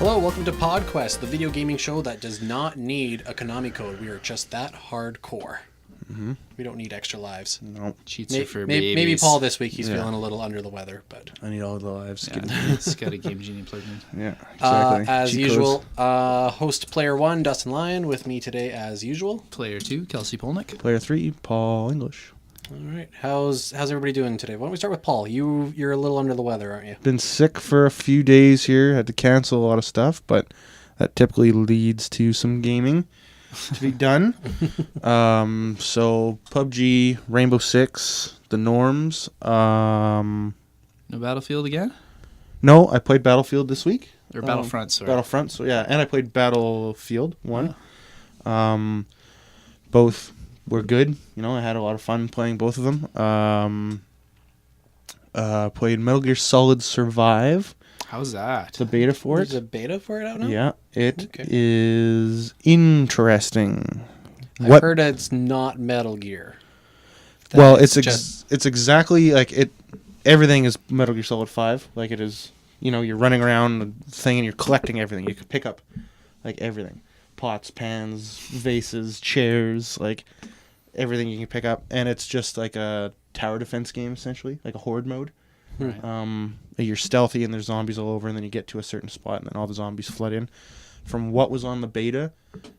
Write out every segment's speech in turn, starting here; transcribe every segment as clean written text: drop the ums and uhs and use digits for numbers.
Hello, welcome to PodQuest, the video gaming show that does not need a Konami code. We are just that hardcore. Mm-hmm. We don't need extra lives. No. Cheats are for babies. Maybe Paul this week, he's feeling a little under the weather, but... I need all the lives. Yeah, it's got a Game Genie plugged in. Yeah, exactly. As Cheat usual, host Player 1, Dustin Lyon, with me today as usual. Player 2, Kelsy Polnick. Player 3, Paul English. All right, how's everybody doing today? Why don't we start with Paul? You're a little under the weather, aren't you? Been sick for a few days here. Had to cancel a lot of stuff, but that typically leads to some gaming to be done. So PUBG, Rainbow Six, the norms. No Battlefield again? No, I played Battlefield this week. Or Battlefront, sorry. Battlefront, so yeah, and I played Battlefield 1. Both were good. You know, I had a lot of fun playing both of them. Played Metal Gear Solid Survive. How's that? The beta for it. There's a beta for it out now? Yeah, it is interesting. I've heard it's not Metal Gear. Well, it's exactly like it. Everything is Metal Gear Solid 5. Like it is, you know, you're running around the thing and you're collecting everything. You can pick up like everything. Pots, pans, vases, chairs, like everything you can pick up. And it's just like a tower defense game, essentially, like a horde mode. Right. You're stealthy and there's zombies all over, and then you get to a certain spot and then all the zombies flood in. From what was on the beta,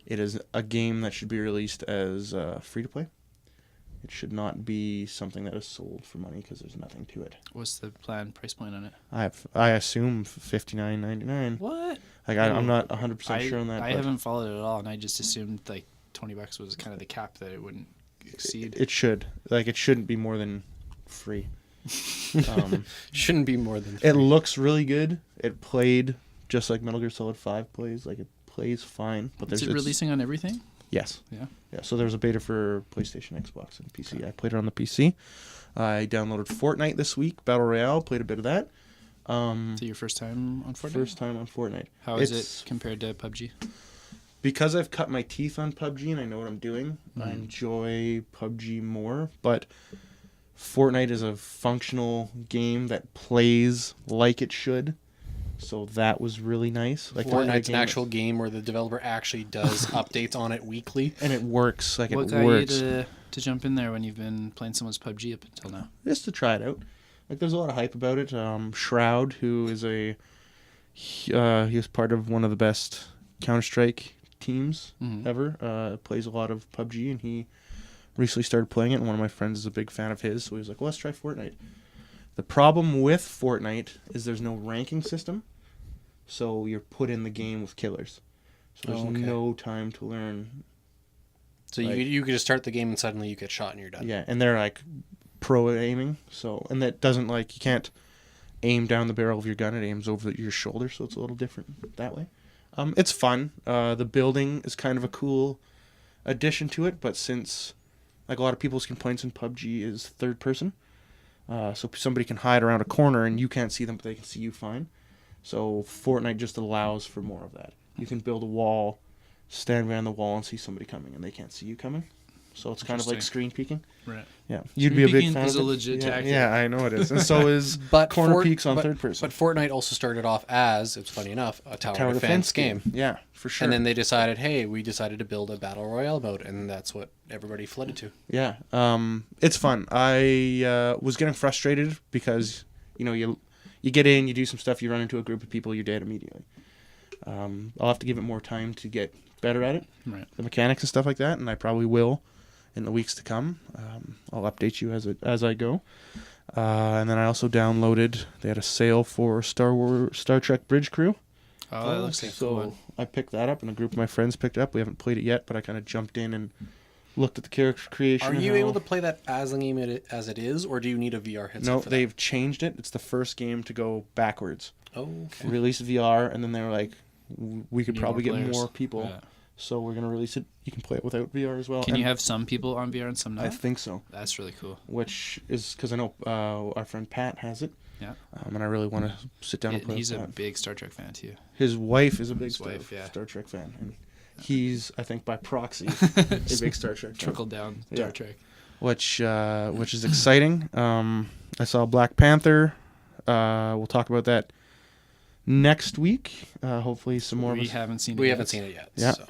it is a game that should be released as free to play. It should not be something that is sold for money because there's nothing to it. What's the planned price point on it? I assume $59.99. What? Like I'm not 100% sure on that. I haven't followed it at all, and I just assumed like $20 was kind of the cap that it wouldn't exceed. It should. Like it shouldn't be more than free. Shouldn't be more than free. It looks really good. It played just like Metal Gear Solid 5 plays. Like it plays fine. But Is it releasing on everything? Yes. Yeah. Yeah. So there was a beta for PlayStation, Xbox, and PC. I played it on the PC. I downloaded Fortnite this week, Battle Royale. Played a bit of that. So your first time on Fortnite? First time on Fortnite. How is it compared to PUBG? Because I've cut my teeth on PUBG and I know what I'm doing, I enjoy PUBG more. But Fortnite is a functional game that plays like it should. So that was really nice. Like Fortnite's an actual game where the developer actually does updates on it weekly. And it works. Like what it got works. you to jump in there when you've been playing someone's PUBG up until now? Just to try it out. Like there's a lot of hype about it. Shroud, who is he was part of one of the best Counter-Strike teams ever, plays a lot of PUBG, and he recently started playing it, and one of my friends is a big fan of his, so he was like, well, let's try Fortnite. The problem with Fortnite is there's no ranking system, so you're put in the game with killers. So there's no time to learn. So like, you could just start the game and suddenly you get shot and you're done. Yeah, and they're like pro aiming, so, and that doesn't like, you can't aim down the barrel of your gun, it aims over your shoulder, so it's a little different that way. It's fun. The building is kind of a cool addition to it, but since like a lot of people's complaints in PUBG is third person, so somebody can hide around a corner and you can't see them, but they can see you fine. So Fortnite just allows for more of that. You can build a wall, stand behind the wall, and see somebody coming, and they can't see you coming. So it's kind of like screen peeking. Right. Yeah. You'd be a big fan is of it. a legit tactic. Yeah, I know it is. And so is corner peeks on third person. But Fortnite also started off as, it's funny enough, a tower defense game. Yeah, for sure. And then they decided, hey, we decided to build a battle royale mode, and that's what everybody flooded to. Yeah. It's fun. I was getting frustrated because, you know, you get in, you do some stuff, you run into a group of people, you're dead immediately. I'll have to give it more time to get better at it. Right. The mechanics and stuff like that, and I probably will in the weeks to come. I'll update you as I go. And then I also downloaded, they had a sale for Star Trek Bridge Crew. Oh, that looks like a cool one. I picked that up, and a group of my friends picked it up. We haven't played it yet, but I kind of jumped in and looked at the character creation. Are you able to play that as the game as it is, or do you need a VR headset? No, for they've changed it. It's the first game to go backwards. Oh, okay. Release VR, and then they were like, we could probably get more people. Yeah. So we're going to release it. You can play it without VR as well. Can you have some people on VR and some not? I think so. That's really cool. Which is because I know our friend Pat has it. Yeah. And I really want to sit down and play He's with a Pat. big Star Trek fan too. His wife is a big Star Trek fan. And he's, I think, by proxy, a big Star Trek fan. Trickle down Star Trek. Which is exciting. I saw Black Panther. We'll talk about that next week. Hopefully, some more. We of us. haven't seen it We yet. haven't seen it yet. Yeah. So.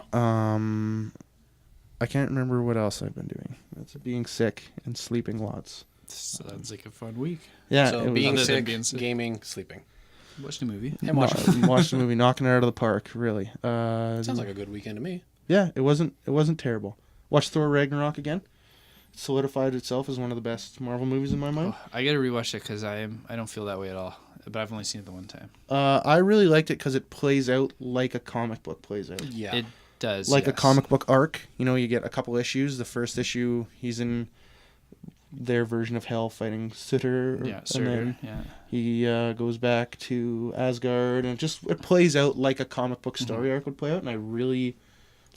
I can't remember what else I've been doing. It's being sick and sleeping lots. Sounds like a fun week. Yeah. So it was being Other than sick, being sick. gaming, sleeping. Watched a movie. And watching. watched the movie, knocking it out of the park. Really. Sounds like a good weekend to me. Yeah, it wasn't terrible. Watched Thor Ragnarok again. It solidified itself as one of the best Marvel movies in my mind. Oh, I gotta rewatch it because I don't feel that way at all. But I've only seen it the one time. I really liked it because it plays out like a comic book plays out. Yeah. It does. Like a yes. comic book arc. You know, you get a couple issues. The first issue, he's in their version of Hell fighting Sutter. Yeah, and Surtur, then yeah. he goes back to Asgard, and it plays out like a comic book story arc would play out, and I really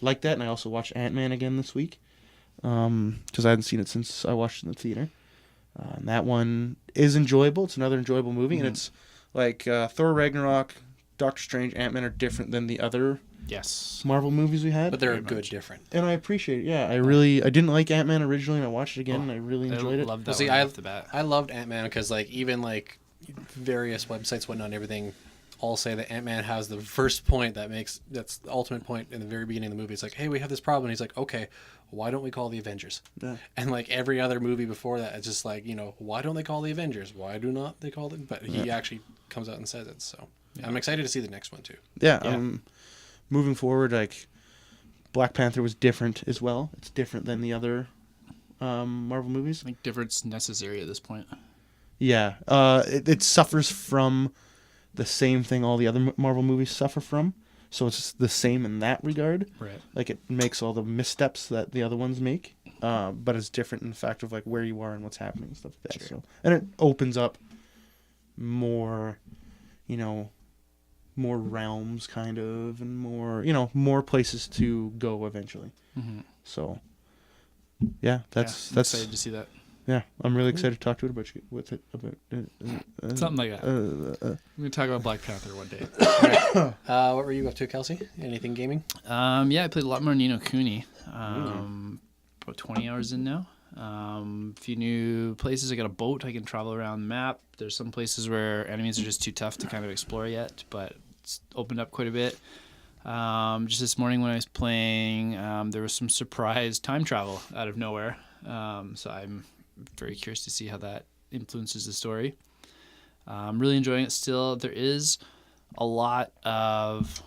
like that. And I also watched Ant-Man again this week because I hadn't seen it since I watched it in the theater. And that one is enjoyable. It's another enjoyable movie, and it's like Thor Ragnarok, Doctor Strange, Ant-Man are different than the other Yes. Marvel movies we had. But they're Very good much. different. And I appreciate it. Yeah, I didn't like Ant-Man originally, and I watched it again, and I really enjoyed I it. loved that Well, see, one off the bat. I loved Ant-Man because like even like various websites, whatnot, and everything, all say that Ant-Man has the first point that's the ultimate point in the very beginning of the movie. It's like, hey, we have this problem. And he's like, okay, why don't we call the Avengers? Yeah. And like every other movie before that, it's just like, why don't they call the Avengers? Why do not they call them? But he actually comes out and says it. So I'm excited to see the next one too. Yeah, Yeah. Moving forward, like Black Panther was different as well. It's different than the other Marvel movies. I think difference necessary at this point. Yeah, it suffers from the same thing all the other Marvel movies suffer from. So it's the same in that regard. Right. Like it makes all the missteps that the other ones make, but it's different in the fact of like where you are and what's happening and stuff like that. Sure. So and it opens up more, more realms kind of, and more places to go eventually. Mm-hmm. So yeah, that's excited to see that. yeah. I'm really excited to talk to it about Something like that. We're gonna talk about Black Panther one day. What were you up to, Kelsey? Anything gaming? Yeah, I played a lot more Ni no Kuni. About 20 hours in now. A few new places. I got a boat. I can travel around the map. There's some places where enemies are just too tough to kind of explore yet, but it's opened up quite a bit. Just this morning when I was playing, there was some surprise time travel out of nowhere. So I'm very curious to see how that influences the story. I'm really enjoying it still. There is a lot of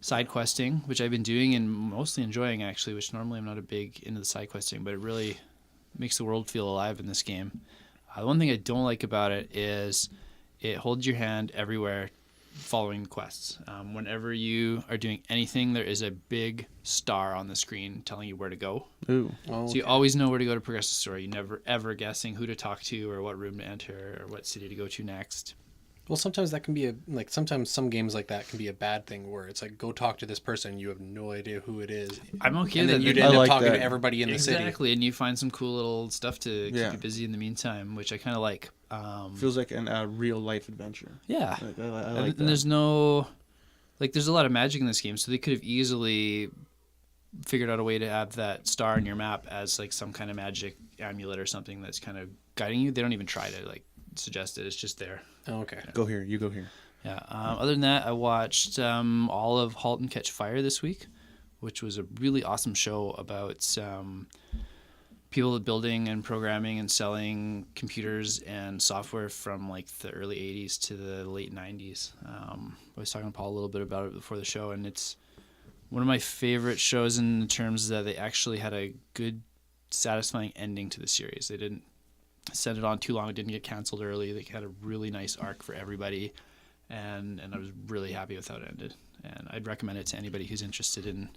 side questing, which I've been doing and mostly enjoying actually, which normally I'm not a big into the side questing, but it really makes the world feel alive in this game. The one thing I don't like about it is it holds your hand everywhere following quests. Whenever you are doing anything, there is a big star on the screen telling you where to go. Ooh. Oh, So you always know where to go to progress the story. You're never ever guessing who to talk to or what room to enter or what city to go to next. Well, sometimes that can be sometimes some games like that can be a bad thing where it's like, go talk to this person, you have no idea who it is. I'm okay And with then that. you'd They- end I up like talking that. to everybody in the city. Exactly, and you find some cool little stuff to keep Yeah. you busy in the meantime, which I kind of like. Feels like a real life adventure. Yeah, Like, I and, like that. and there's no, there's a lot of magic in this game, so they could have easily figured out a way to have that star in your map as like some kind of magic amulet or something that's kind of guiding you. They don't even try to suggest it; it's just there. Oh, okay. Go here. You go here. Yeah. Other than that, I watched all of *Halt and Catch Fire* this week, which was a really awesome show about people building and programming and selling computers and software from like the early 80s to the late 90s. I was talking to Paul a little bit about it before the show, and it's one of my favorite shows in terms that they actually had a good, satisfying ending to the series. They didn't send it on too long. It didn't get canceled early. They had a really nice arc for everybody. And I was really happy with how it ended. And I'd recommend it to anybody who's interested in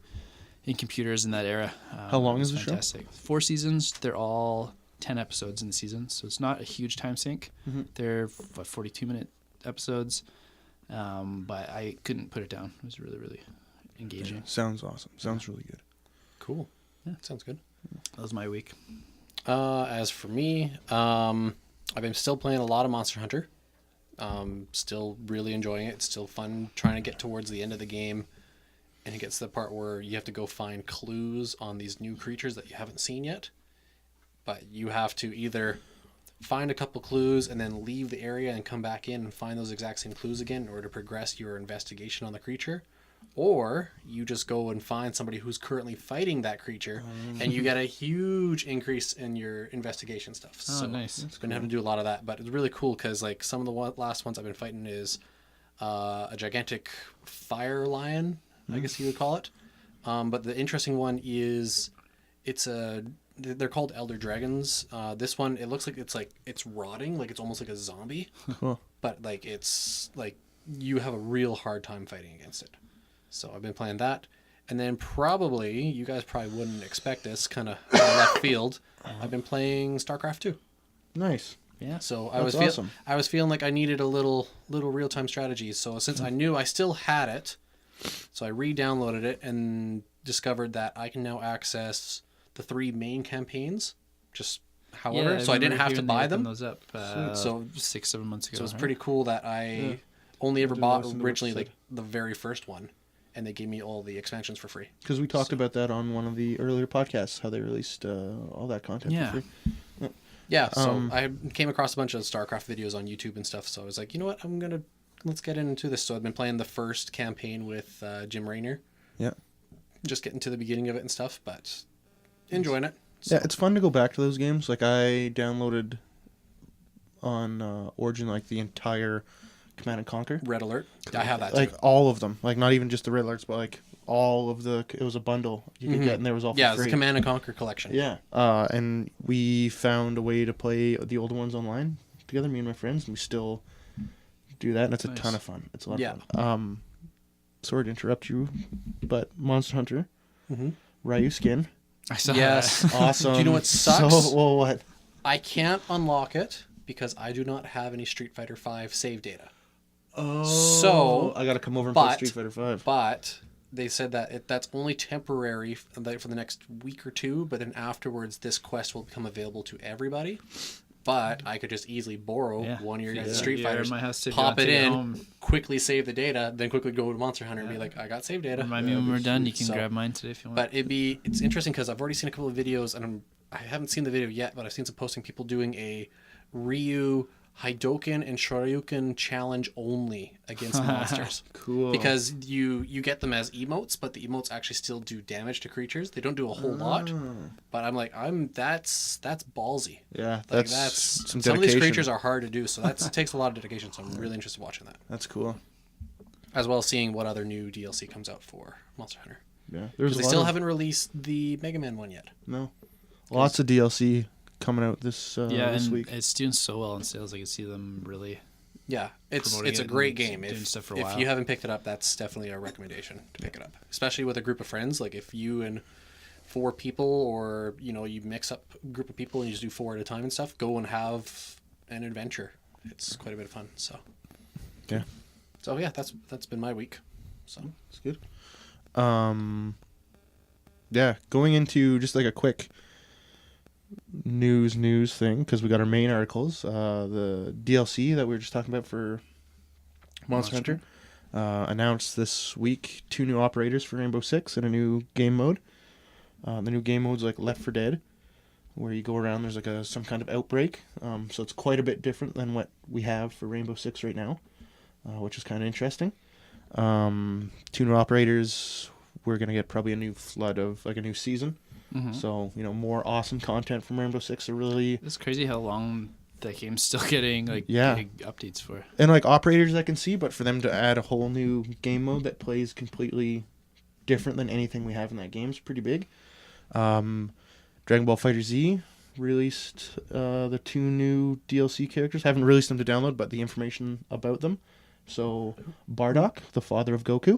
computers in that era. How long it's is the show? fantastic. 4 seasons. They're all 10 episodes in the season, so it's not a huge time sink. They're 42-minute episodes, but I couldn't put it down. It was really, really engaging. Sounds awesome. Sounds really good. Cool. Yeah. Sounds good. That was my week. As for me, I've been still playing a lot of Monster Hunter. Still really enjoying it. It's still fun trying to get towards the end of the game, and it gets to the part where you have to go find clues on these new creatures that you haven't seen yet. But you have to either find a couple clues and then leave the area and come back in and find those exact same clues again in order to progress your investigation on the creature. Or you just go and find somebody who's currently fighting that creature and you get a huge increase in your investigation stuff. Oh, nice. I've been having to do a lot of that, but it's really cool because like some of the last ones I've been fighting is a gigantic fire lion, I guess you would call it. But the interesting one is they're called elder dragons. This one, it looks like it's rotting, like it's almost like a zombie. Cool. But like it's like you have a real hard time fighting against it. So I've been playing that. And then probably, you guys probably wouldn't expect this, kind of left field. I've been playing StarCraft 2. Nice. Yeah. So That's awesome. I was feeling like I needed a little real-time strategy. So since I knew I still had it, so I re-downloaded it and discovered that I can now access the 3 main campaigns, just however. So I didn't have to buy them. Those up, So 6-7 months ago. So it's right? pretty cool that I only ever didn't bought listen to what you originally said. like the very first one. And they gave me all the expansions for free. Because we talked about that on one of the earlier podcasts, how they released all that content for free. Yeah, so I came across a bunch of StarCraft videos on YouTube and stuff, so I was like, you know what, let's get into this. So I've been playing the first campaign with Jim Raynor. Yeah. Just getting to the beginning of it and stuff, but enjoying it. So. Yeah, it's fun to go back to those games. Like, I downloaded on Origin, like, the entire Command and Conquer. Red Alert. I have that too. Like, all of them. Like, not even just the Red Alerts, but, like, all of the... It was a bundle you could get, and there was all for Yeah, it's free. the Command and Conquer collection. Yeah. And we found a way to play the older ones online together, me and my friends, and we still do that, and it's a ton of fun. It's a lot of fun. Sorry to interrupt you, but Monster Hunter, Ryu skin. I saw Yes. that. Awesome. Do you know what sucks? So, well, what? I can't unlock it because I do not have any Street Fighter V save data. Oh. So, I got to come over and play Street Fighter 5. But they said that that's only temporary for the next week or two, but then afterwards this quest will become available to everybody. But I could just easily borrow one of your guys' Street Fighters, my house pop it in, quickly save the data, then quickly go to Monster Hunter and be like, I got save data. Remind me when we're done. You can grab mine today if you want. But it's interesting because I've already seen a couple of videos, and I haven't seen the video yet, but I've seen some posting people doing a Ryu Hidoken and Shoryuken challenge only against monsters. Cool. Because you get them as emotes, but the emotes actually still do damage to creatures. They don't do a whole lot. But I'm like, that's ballsy. Yeah, Like that's some some of these dedication. creatures are hard to do, so that takes a lot of dedication. So I'm really interested in watching that, That's cool. as well as seeing what other new DLC comes out for Monster Hunter. Yeah, Because they still haven't released the Mega Man one yet. No, lots of DLC coming out this and week. it's doing so well in sales. I can see them really. Yeah, it's Promoting a it great and game. doing If stuff for a if while. you haven't picked it up, that's definitely a recommendation to pick it up, especially with a group of friends. Like if you and 4 people, or you mix up a group of people and you just do 4 at a time and stuff, go and have an adventure. It's quite a bit of fun. So Yeah, yeah, that's been my week. So it's good. Yeah, going into just like a quick news thing, because we got our main articles. The DLC that we were just talking about for Monster Hunter announced this week 2 new operators for Rainbow Six and a new game mode. The new game mode's like Left 4 Dead, where you go around, there's like some kind of outbreak. So it's quite a bit different than what we have for Rainbow Six right now, which is kind of interesting. 2 new operators. We're going to get probably a new flood of like a new season. So, more awesome content from Rainbow Six are really... It's crazy how long that game's still getting big updates for. And like operators I can see, but for them to add a whole new game mode that plays completely different than anything we have in that game is pretty big. Dragon Ball FighterZ released the 2 new DLC characters. Haven't released them to download, but the information about them. So Bardock, the father of Goku,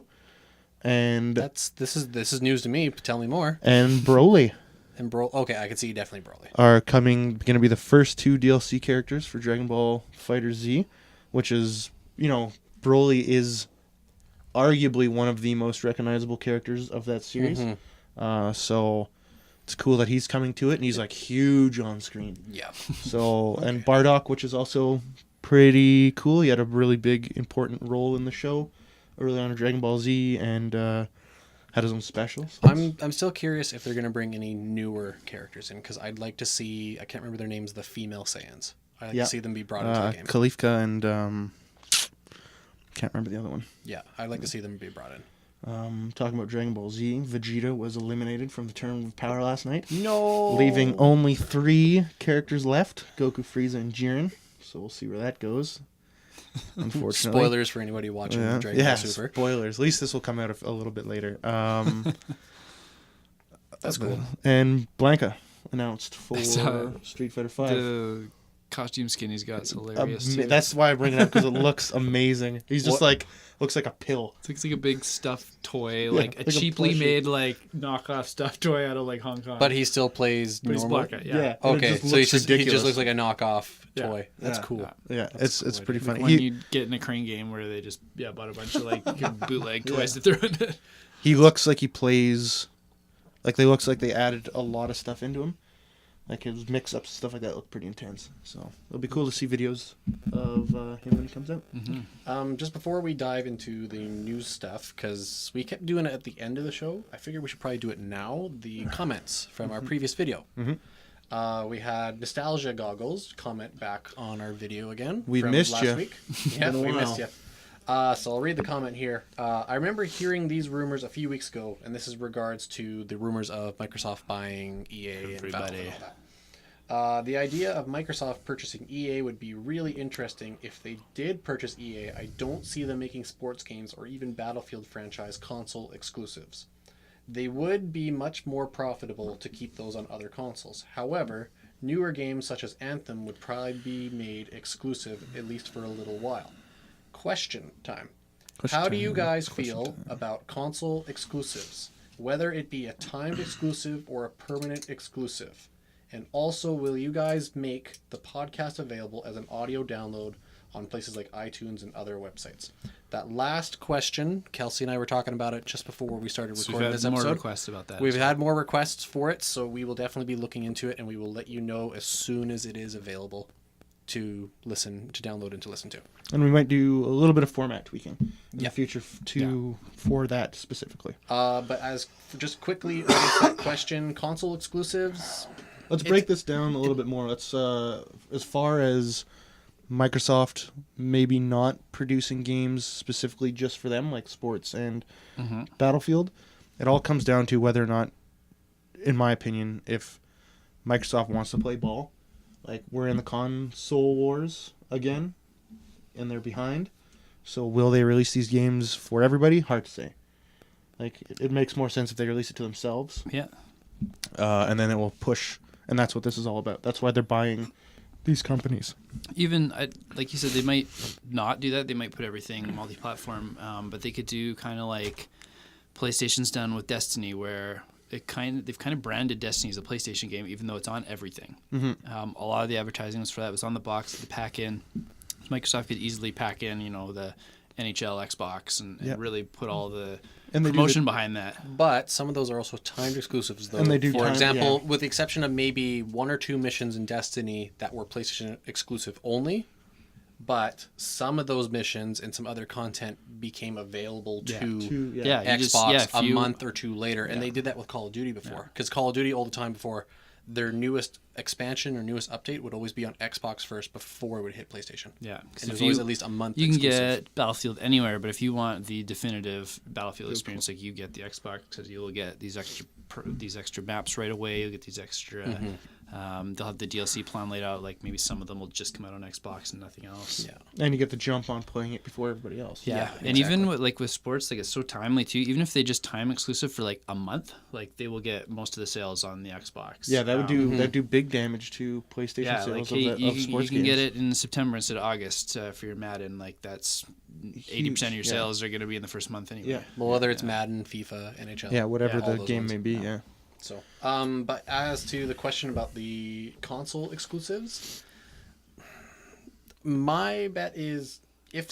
and this is news to me. Tell me more. and Broly And okay, I can see definitely Broly. are going to be the first 2 DLC characters for Dragon Ball FighterZ, which is, Broly is arguably one of the most recognizable characters of that series. So it's cool that he's coming to it, and he's like huge on screen. Yeah. So and Bardock, which is also pretty cool. He had a really big, important role in the show early on in Dragon Ball Z, and had his own specials. I'm still curious if they're going to bring any newer characters in, because I'd like to see, I can't remember their names, the female Saiyans. I like to Yeah. see them be brought into the game. Kalifka and can't remember the other one. Yeah, I'd like to see them be brought in. Talking about Dragon Ball Z, Vegeta was eliminated from the Tournament of Power last night, No. leaving only 3 characters left: Goku, Frieza, and Jiren. So we'll see where that goes. Unfortunately, Spoilers for anybody watching Dragon Ball Super. spoilers. At least this will come out a little bit later. That's cool. And Blanca announced for saw Street Fighter 5. The costume skin he's got is hilarious. Too. That's why I bring it up, because it looks amazing. He's just looks like a pill. It looks like a big stuffed toy, like a a cheaply plushie. made knockoff stuffed toy out of Hong Kong. But he still plays But he's normal. Blanca, yeah. and it Okay, just so he just ridiculous. looks like a knockoff Yeah. toy. That's Yeah. cool. Yeah, it's pretty Like funny. when He, you get in a crane game where they just bought a bunch of bootleg toys to throw in it. he looks like he plays, like they looks like they added a lot of stuff into him. Like his mix-ups, stuff like that look pretty intense. So it'll be cool to see videos of him when he comes out. Just before we dive into the news stuff, because we kept doing it at the end of the show, I figured we should probably do it now. The comments from our previous video. We had Nostalgia Goggles comment back on our video again. We from missed last ya. week. Yeah, Been a we while. missed you. So I'll read the comment here. I remember hearing these rumors a few weeks ago, and this is regards to the rumors of Microsoft buying EA and Valve and all that. The idea of Microsoft purchasing EA would be really interesting. If they did purchase EA, I don't see them making sports games or even Battlefield franchise console exclusives. They would be much more profitable to keep those on other consoles. However, newer games such as Anthem would probably be made exclusive, at least for a little while. Question time. How do you guys feel about console exclusives? Whether it be a timed exclusive or a permanent exclusive? And also, will you guys make the podcast available as an audio download on places like iTunes and other websites? That last question, Kelsey and I were talking about it just before we started So recording we've this had more episode. requests about that. We've as well. had more requests for it, so we will definitely be looking into it, and we will let you know as soon as it is available to download and to listen to. And we might do a little bit of format tweaking in Yeah. the future for that specifically. But as for just quickly answer that question, console exclusives. Let's break this down a little bit more. Let's as far as Microsoft maybe not producing games specifically just for them, like sports and Battlefield, it all comes down to whether or not, in my opinion, if Microsoft wants to play ball. Like, we're in the console wars again, and they're behind. So will they release these games for everybody? Hard to say. Like, it makes more sense if they release it to themselves. Yeah. And then it will push, and that's what this is all about. That's why they're buying these companies. Even like you said, they might not do that. They might put everything multi-platform, but they could do kind of like PlayStation's done with Destiny, where they've kind of branded Destiny as a PlayStation game, even though it's on everything. A lot of the advertising was for that. It was on the box, the pack in. Microsoft could easily pack in, the NHL, Xbox, and really put all the And they do promotion behind that. But some of those are also timed exclusives, though. And they do For time- example, yeah. with the exception of maybe 1 or 2 missions in Destiny that were PlayStation exclusive only, but some of those missions and some other content became available to Yeah, you just- Xbox if a you- month or 2 later, and they did that with Call of Duty before. Because Call of Duty all the time before, their newest expansion or newest update would always be on Xbox first before it would hit PlayStation. Yeah, And it was always at least a month You can exclusive. get Battlefield anyweur, but if you want the definitive Battlefield experience, like you get the Xbox, because you'll get these extra maps right away. You'll get these extra. They'll have the DLC plan laid out. Like maybe some of them will just come out on Xbox and nothing else. Yeah. And you get the jump on playing it before everybody else. Yeah, Yeah, and even with sports, like it's so timely too. Even if they just time exclusive for like a month, like they will get most of the sales on the Xbox. Yeah, that would do big damage to PlayStation Yeah, sales like hey, of you sports can games. get it in September instead of August for your Madden. Like that's 80% of your yeah. sales are going to be in the first month anyway. Yeah. Well, whether it's Madden, FIFA, NHL. Yeah, whatever all the those game ones. may be, yeah. So, but as to the question about the console exclusives, my bet is if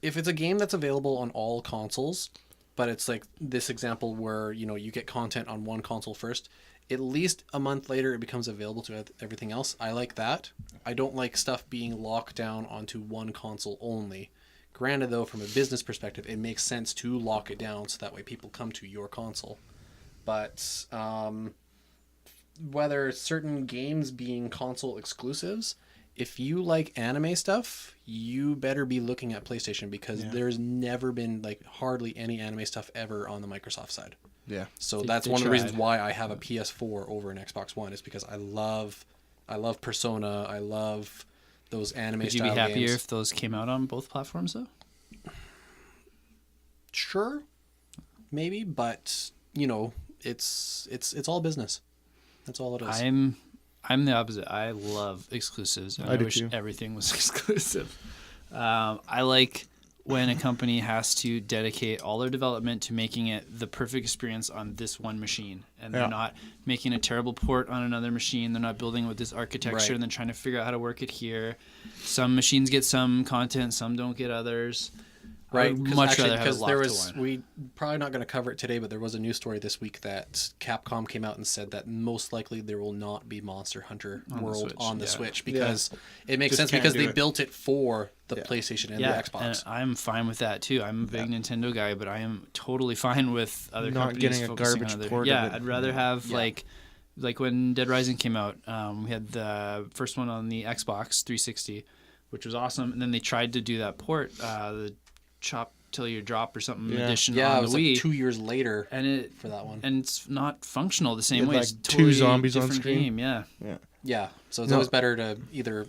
it's a game that's available on all consoles, but it's like this example where, you get content on one console first, at least a month later it becomes available to everything else. I like that. I don't like stuff being locked down onto one console only. Granted, though, from a business perspective, it makes sense to lock it down so that way people come to your console. But whether certain games being console exclusives, if you like anime stuff, you better be looking at PlayStation because Yeah. there's never been like hardly any anime stuff ever on the Microsoft side. Yeah. So They- that's they one of the reasons tried. why I have a PS4 over an Xbox One is because I love Persona. I love those anime Would you be style happier games. if those came out on both platforms though? Sure, maybe, but you know, it's all business. That's all it is. I'm the opposite. I love exclusives. And I I do wish too. everything was exclusive. I like when a company has to dedicate all their development to making it the perfect experience on this one machine, and they're Yeah. not making a terrible port on another machine. They're not building with this architecture Right. and then trying to figure out how to work it here. Some machines get some content, some don't get others. Right, I'd much rather have it because there locked to was one. we probably not going to cover it today, but there was a news story this week that Capcom came out and said that most likely there will not be Monster Hunter On the World Switch, on the yeah. Switch because it makes Just sense can't because do they it. built it for the Yeah. PlayStation and Yeah, the Xbox. and I'm fine with that too. I'm a big Nintendo guy, but I am totally fine with other Not companies getting a focusing garbage on other. port of Yeah, it. I'd rather have Yeah. like when Dead Rising came out. We had the first one on the Xbox 360, which was awesome, and then they tried to do that port, the Chop Till You Drop or something Yeah. edition Yeah, it on was the Wii, like 2 years later and it for that one. and it's not functional the same Yeah, way. like It's two totally zombies on different screen. game. Yeah. Yeah, so it's No. always better to either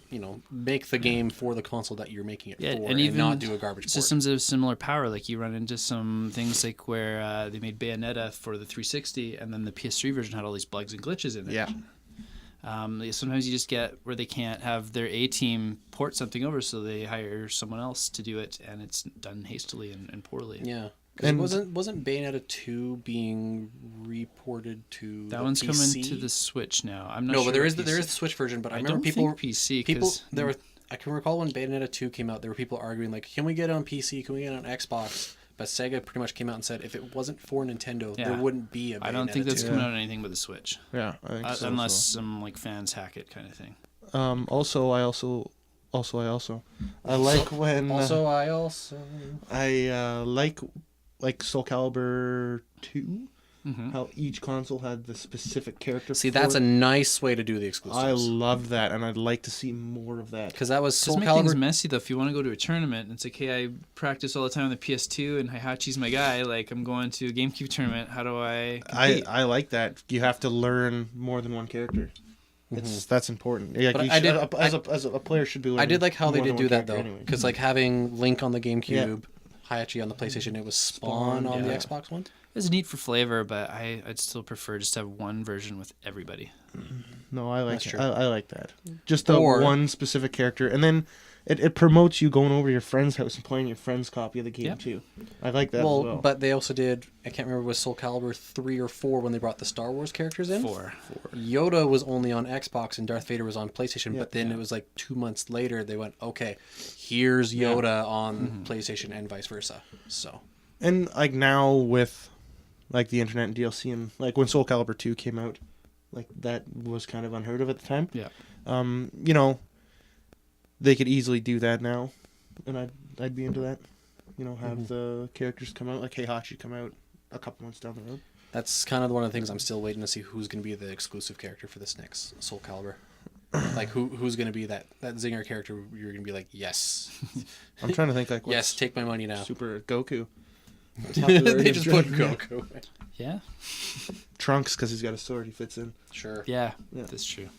make the game for the console that you're making it Yeah, for, and and even not do a garbage port. systems of similar power. Like you run into some things like where they made Bayonetta for the 360, and then the PS3 version had all these bugs and glitches in it. Yeah. Sometimes you just get where they can't have their A team port something over, so they hire someone else to do it, and it's done hastily and poorly. Yeah, 'cause And- wasn't Bayonetta 2 being reported to That the one's PC? coming to the Switch now. I'm not No, sure. but there if is the Switch version. But I I remember don't people think PC people 'cause- there were. I can recall when Bayonetta 2 came out, there were people arguing like, "Can we get it on PC? Can we get it on Xbox?" But Sega pretty much came out and said if it wasn't for Nintendo, there Yeah. wouldn't be a Bayonetta I don't think that's 2. coming out on anything but the Switch, Yeah. I think so, unless so. some like fans hack it kind of thing. Also, I like when Also, I also I like Soul Calibur 2. Mhm. How each console had the specific character. see for that's a it. nice way to do the I exclusives. love that, and I'd like to see more of that. Because that was Does Soul make things Calibur. messy though. If you want to go to a tournament, and it's like, hey, I practice all the time on the PS2, and Heihachi's my guy. Like, I'm going to a GameCube tournament. How do I compete? I like that. You have to learn more than one character. That's important. Yeah, But you I should, did- as a player should be learning. I did like how they more did than do one that though, character anyway. because like having Link on the GameCube, Hayachi on the PlayStation, it was Spawn Spawn, on the yeah. Xbox One. It's neat for flavor, but I'd still prefer just to have one version with everybody. No, I like That's it. true. I like that. Just the Or- one specific character, and then it promotes you going over to your friend's house and playing your friend's copy of the game Yeah. too. I like that Well, as well. but they also did. I can't remember, was Soul Calibur 3 or 4 when they brought the Star Wars characters in. 4. Yoda was only on Xbox and Darth Vader was on PlayStation. Yeah. But then it was like 2 months later they went, okay, here's Yoda on PlayStation and vice versa. So And like now with like the internet and DLC, and like when Soul Calibur 2 came out, like that was kind of unheard of at the time. Yeah. You know, they could easily do that now, and I'd be into that. You know, have the characters come out, like Heihachi come out a couple months down the road. that's kind of one of the things I'm still waiting to see who's going to be the exclusive character for this next Soul Calibur. Like who's going to be that zinger character? You're going to be like, yes, I'm trying to think like what's yes, take my money now. Super Goku. They just put Goku. Yeah. Trunks because he's got a sword he fits in. Sure. Yeah. Yeah. That's true.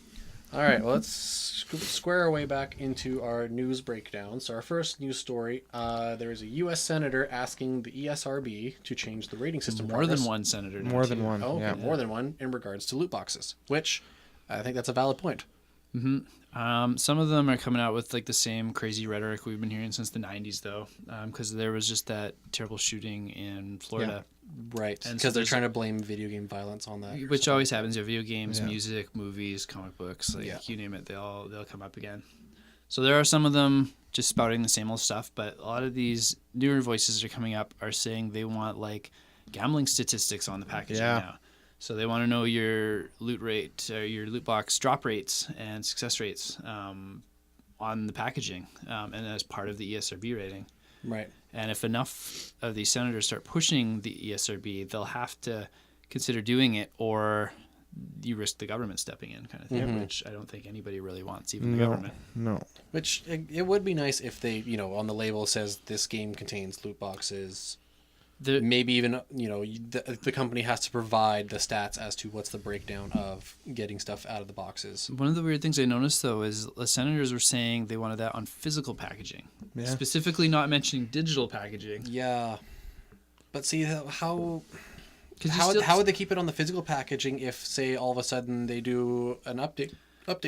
All right, well, let's square our way back into our news breakdown. So our first news story, there is a U.S. senator asking the ESRB to change the rating system. More progress. than one senator. now, More too. than one. Oh, okay, yeah. more than one in regards to loot boxes, which I think that's a valid point. Some of them are coming out with like the same crazy rhetoric we've been hearing since the 90s, though, because there was just that terrible shooting in Florida, Right, And because so they're there's trying to blame video game violence on that. which always happens. You have video games, Yeah. music, movies, comic books, like Yeah. you name it, they'll come up again. So there are some of them just spouting the same old stuff, but a lot of these newer voices that are coming up are saying they want like gambling statistics on the packaging Yeah. now. So they want to know your loot rate or your loot box drop rates and success rates on the packaging, and as part of the ESRB rating. Right. And if enough of these senators start pushing the ESRB, they'll have to consider doing it, or you risk the government stepping in, kind of thing, which I don't think anybody really wants, even the No, government. no. Which it would be nice if they, on the label says this game contains loot boxes. Maybe even, the company has to provide the stats as to what's the breakdown of getting stuff out of the boxes. One of the weird things I noticed, though, is the senators were saying they wanted that on physical packaging, specifically not mentioning digital packaging. Yeah. But see, how would they keep it on the physical packaging if, say, all of a sudden they do an update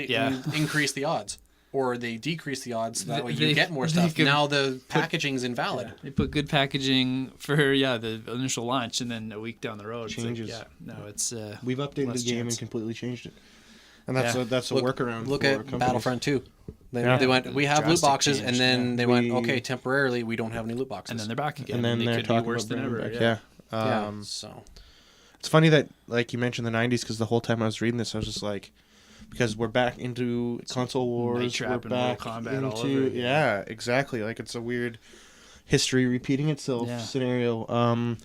and increase the odds? Or they decrease the odds so that way you get more stuff. Now the packaging's invalid. Yeah, they put good packaging for the initial launch, and then a week down the road Changes. It's we've updated the game and completely changed it, and that's a workaround. Look for at companies. Battlefront 2. They went, we have loot Drastic boxes, change, and then they went, okay, temporarily we don't have any loot boxes. and then they're back again. And then they they're could talking be worse about than bringing ever. back. So It's funny that, like you mentioned, the 90s, because the whole time I was reading this, I was just like, because we're back into console wars, Night Trap we're and back Mortal Kombat all over into again. exactly. Like, it's a weird history repeating itself Yeah. scenario.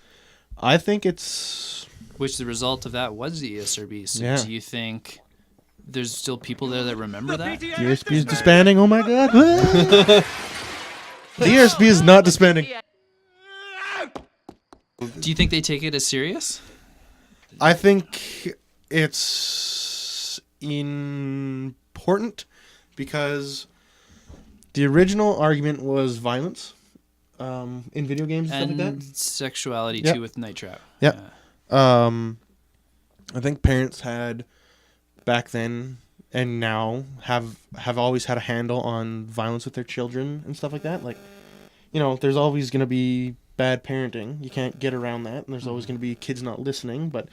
I think it's Which the result of that was the ESRB. So Yeah. do you think there's still people there that remember that? the ESP is disbanding. Oh my god, the ESP is not disbanding. Do you think they take it as serious? I think it's important because the original argument was violence in video games and stuff like And that. sexuality, Yep. too, with Night Trap. Yep. I think parents had back then and now have always had a handle on violence with their children and stuff like that. Like, there's always going to be bad parenting. You can't get around that. And there's always going to be kids not listening. But,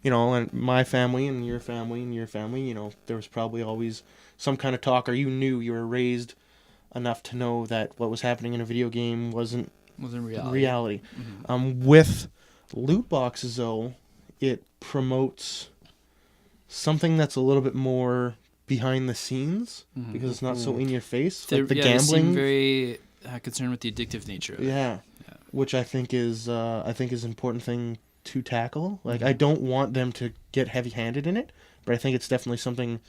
and my family and your family, there was probably always some kind of talk, or you were raised enough to know that what was happening in a video game wasn't reality. With loot boxes, though, it promotes something that's a little bit more behind the scenes because it's not so in your face. Like the They gambling, seem very concerned with the addictive nature of it. which I think is an important thing to tackle. Like, I don't want them to get heavy-handed in it, but I think it's definitely something,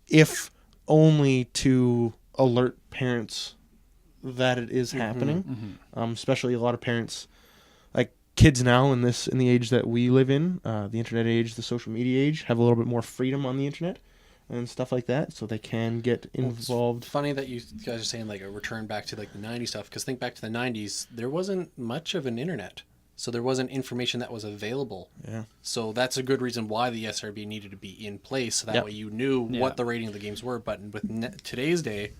if only to alert parents that it is happening. Especially a lot of parents, like kids now in the age that we live in, the internet age, the social media age, have a little bit more freedom on the internet and stuff like that, so they can get involved. It's funny that you guys are saying like a return back to like the 90s stuff, because think back to the 90s, there wasn't much of an internet. So there wasn't information that was available. Yeah. So that's a good reason why the SRB needed to be in place, so that way you knew what the rating of the games were. But with today's day,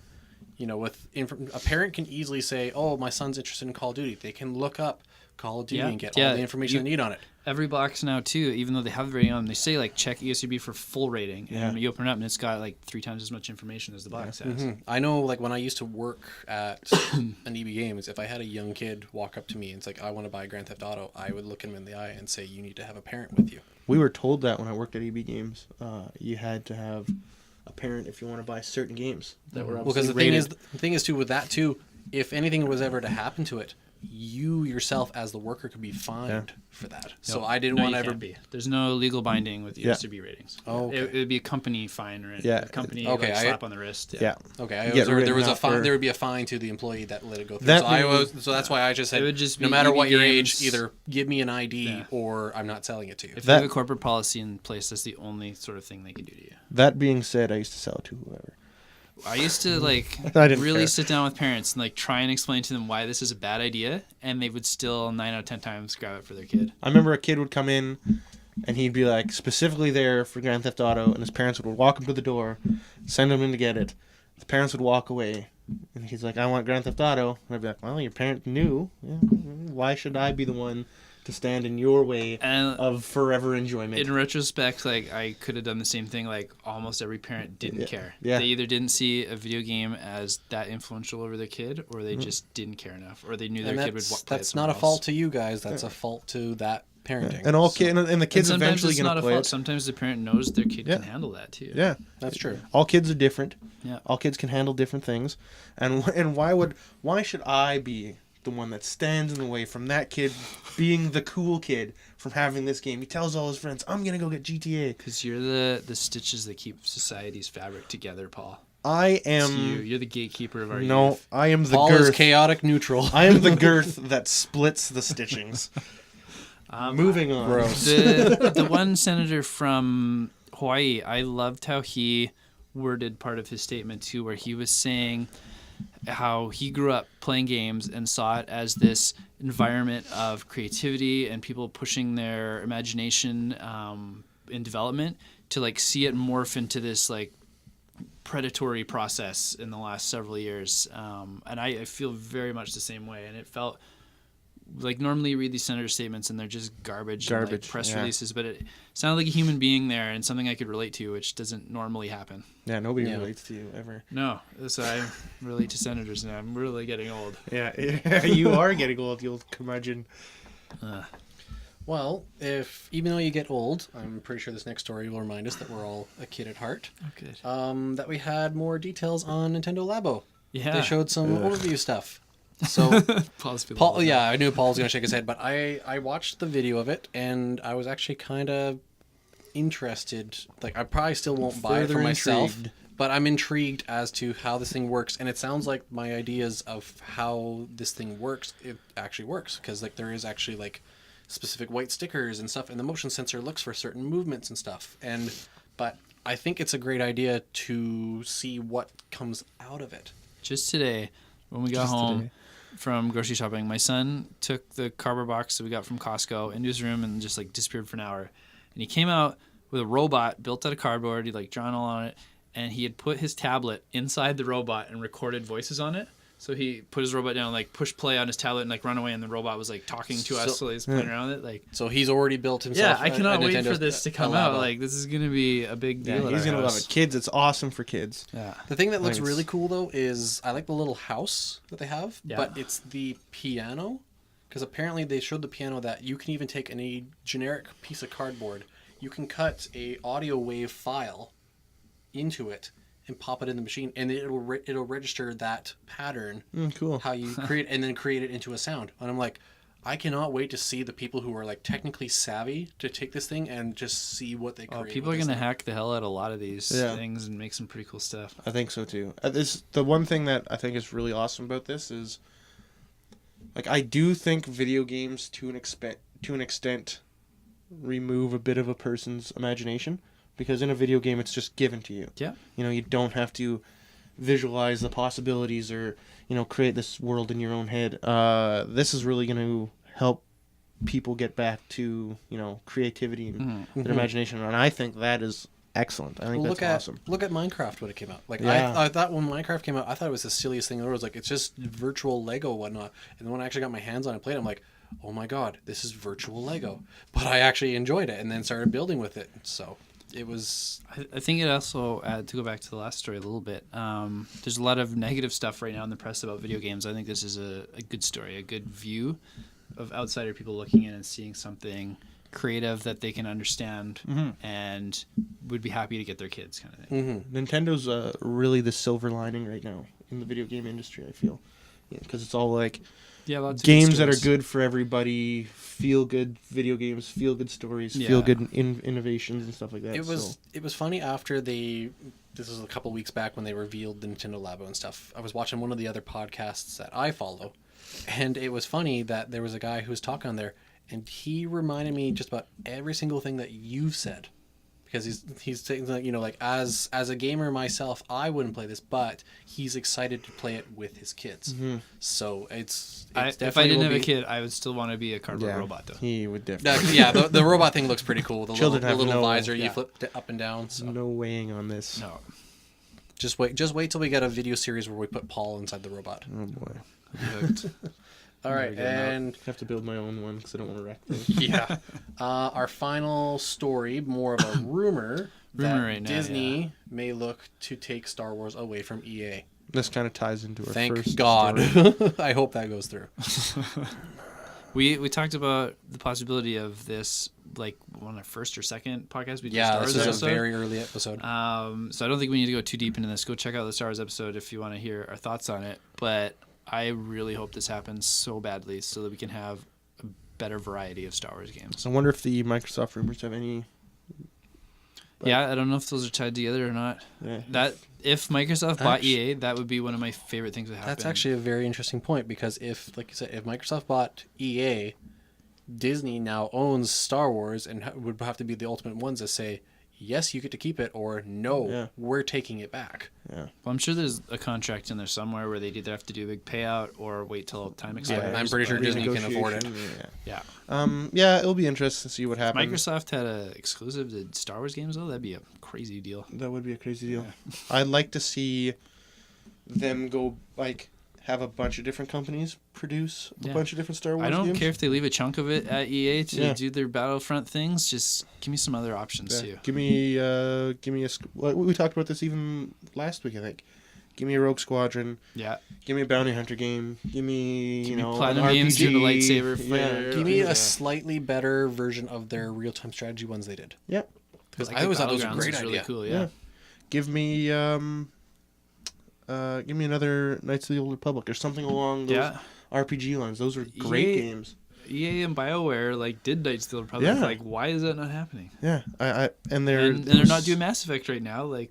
a parent can easily say, oh, my son's interested in Call of Duty. They can look up Call of Duty and get all the information they need on it. Every box now, too, even though they have the rating on them, they say, like, check ESRB for full rating. And you open it up, and it's got, like, 3 times as much information as the box has. I know, like, when I used to work at an EB Games, if I had a young kid walk up to me and it's like, I want to buy Grand Theft Auto, I would look him in the eye and say, you need to have a parent with you. We were told that when I worked at EB Games, you had to have a parent if you want to buy certain games that were Because the rated. thing is, too, with that, too, if anything was ever to happen to it, you yourself as the worker could be fined for that. So I didn't want to ever be. There's no legal binding with ESRB ratings. Oh, okay. It would be a company fine or a company slap on the wrist. Yeah. Okay, Get there written was a up fine. for- There would be a fine to the employee that let it go through. That So that's why I just said, It would just no be matter EB what your Games. age, either give me an ID or I'm not selling it to you. If they have a corporate policy in place, that's the only sort of thing they can do to you. That being said, I used to sell it to whoever. I used to I didn't really care. sit down with parents and try and explain to them why this is a bad idea, and they would still 9 out of 10 times grab it for their kid. I remember a kid would come in, and he'd be like specifically there for Grand Theft Auto, and his parents would walk him to the door, send him in to get it. The parents would walk away, and he's like, "I want Grand Theft Auto," and I'd be like, "Well, your parent knew. Yeah, why should I be the one to stand in your way And of forever enjoyment?" in retrospect, I could have done the same thing. Almost every parent didn't care. Yeah. They either didn't see a video game as that influential over their kid, or they just didn't care enough, or they knew their kid would play it That's not a somewhere fault else. to you guys. That's a fault to that parenting. And the kids And sometimes eventually it's going not to a play fault. it. Sometimes the parent knows their kid can handle that too. Yeah, That's true. all kids are different. Yeah. All kids can handle different things, and why should I be the one that stands in the way from that kid being the cool kid from having this game. He tells all his friends, I'm going to go get GTA. Because you're the stitches that keep society's fabric together, Paul. I am... You're the gatekeeper of our No, youth. I am the Paul is girth. chaotic neutral. I am the girth that splits the stitchings. Moving on. Gross. The one senator from Hawaii, I loved how he worded part of his statement too, where he was saying how he grew up playing games and saw it as this environment of creativity and people pushing their imagination in development, to like see it morph into this like predatory process in the last several years. And I feel very much the same way. And it felt like, normally you read these senator statements and they're just garbage and like press releases, but it sounded like a human being there and something I could relate to, which doesn't normally happen. Yeah, nobody relates to you ever. No, so I relate to senators now. I'm really getting old. Yeah, you are getting old, you old curmudgeon. Well, even though you get old, I'm pretty sure this next story will remind us that we're all a kid at heart. Oh, good. That we had more details on Nintendo Labo. Yeah. They showed some overview stuff. So Paul, yeah, I knew Paul was going to shake his head, but I watched the video of it and I was actually kind of interested. Like, I probably still won't buy it for myself, but I'm intrigued as to how this thing works. And it sounds like my ideas of how this thing works, it actually works, because like there is actually like specific white stickers and stuff, and the motion sensor looks for certain movements and stuff. But I think it's a great idea to see what comes out of it. Just today, when we got home from grocery shopping, my son took the cardboard box that we got from Costco into his room and just like disappeared for an hour. And he came out with a robot built out of cardboard. He'd like drawn all on it, and he had put his tablet inside the robot and recorded voices on it. So he put his robot down, like push play on his tablet and like run away, and the robot was like talking to us while he's playing around with it. Like, so he's already built himself. Yeah, I cannot wait Nintendo for this to come out. Like, this is gonna be a big deal. Yeah, he's gonna love it. Kids, it's awesome for kids. Yeah. The thing that looks really cool though is I like the little house that they have, but it's the piano, because apparently they showed the piano that you can even take any generic piece of cardboard, you can cut a audio wave file into it and pop it in the machine, and it'll register that pattern. Cool. How you create it into a sound. And I'm like, I cannot wait to see the people who are like technically savvy to take this thing and just see what they create. People are gonna hack the hell out of a lot of these things and make some pretty cool stuff. I think so too. The one thing that I think is really awesome about this is, like, I do think video games to an extent remove a bit of a person's imagination, because in a video game it's just given to you. Yeah. You know, you don't have to visualize the possibilities or, you know, create this world in your own head. This is really going to help people get back to, you know, creativity and their imagination, and I think that is excellent. I think that's awesome. Look at Minecraft when it came out. Like, Yeah. I thought when Minecraft came out, I thought it was the silliest thing in the world. Like, it's just virtual Lego and whatnot. And then when I actually got my hands on it and played, I'm like, oh my god, this is virtual Lego. But I actually enjoyed it and then started building with it. So it was... I think it also, to go back to the last story a little bit, there's a lot of negative stuff right now in the press about video games. I think this is a good story, a good view of outsider people looking in and seeing something creative that they can understand and would be happy to get their kids, kind of thing. Nintendo's really the silver lining right now in the video game industry, I feel. Because it's all like lots of games good that are stories. good for everybody, feel good video games, feel good stories, feel good innovations and stuff like that. It was funny after this was a couple weeks back when they revealed the Nintendo Labo and stuff. I was watching one of the other podcasts that I follow, and it was funny that there was a guy who was talking on there, and he reminded me just about every single thing that you've said, because he's saying, like, you know, like as a gamer myself, I wouldn't play this, but he's excited to play it with his kids. So it's definitely if I didn't have a kid, I would still want to be a cardboard robot, though. He would definitely. The robot thing looks pretty cool. The Children have little no- visor you flip up and down. So. No weighing on this. No. Just wait till we get a video series where we put Paul inside the robot. Oh boy. All right, and I have to build my own one because I don't want to wreck things. yeah, our final story, more of a rumor that right now, Disney may look to take Star Wars away from EA. This kind of ties into our Thank first God. story. I hope that goes through. We talked about the possibility of this, like, on our first or second podcast. We did Yeah, Star this Wars is a episode. very early episode. So I don't think we need to go too deep into this. Go check out the Star Wars episode if you want to hear our thoughts on it. But I really hope this happens so badly so that we can have a better variety of Star Wars games. I wonder if the Microsoft rumors have any. Yeah, I don't know if those are tied together or not. Yeah. That if Microsoft bought Actu- EA, that would be one of my favorite things to happen. That's actually a very interesting point because if, like you said, if Microsoft bought EA, Disney now owns Star Wars and would have to be the ultimate ones that say, yes, you get to keep it, or no, Yeah. we're taking it back. Yeah. Well, I'm sure there's a contract in there somewhere where they'd either have to do a big payout or wait till time expires. I'm pretty sure but- Disney can afford it. Yeah. Yeah. Yeah, it'll be interesting to see what happens. Microsoft had a exclusive to Star Wars games, though. That'd be a crazy deal. That would be a crazy deal. I'd like to see them go have a bunch of different companies produce a Yeah. bunch of different Star Wars I don't games. care if they leave a chunk of it at EA to Yeah. do their Battlefront things. Just give me some other options Yeah. too. Give me we talked about this even last week, I think. Give me a Rogue Squadron. Yeah. Give me a Bounty Hunter game. Give me, Give me an Platinum Games, RPG. do the lightsaber fighter. Yeah. Give me Yeah. a slightly better version of their real-time strategy ones they did. Yeah. Because Like I always the thought it was a Battlegrounds great is idea. really cool. Yeah. Yeah. Give me another Knights of the Old Republic or something along those Yeah. RPG lines. Those are great EA games. EA and BioWare did Knights of the Old Republic. Yeah. Like, why is that not happening? Yeah, and And they're not doing Mass Effect right now. Like,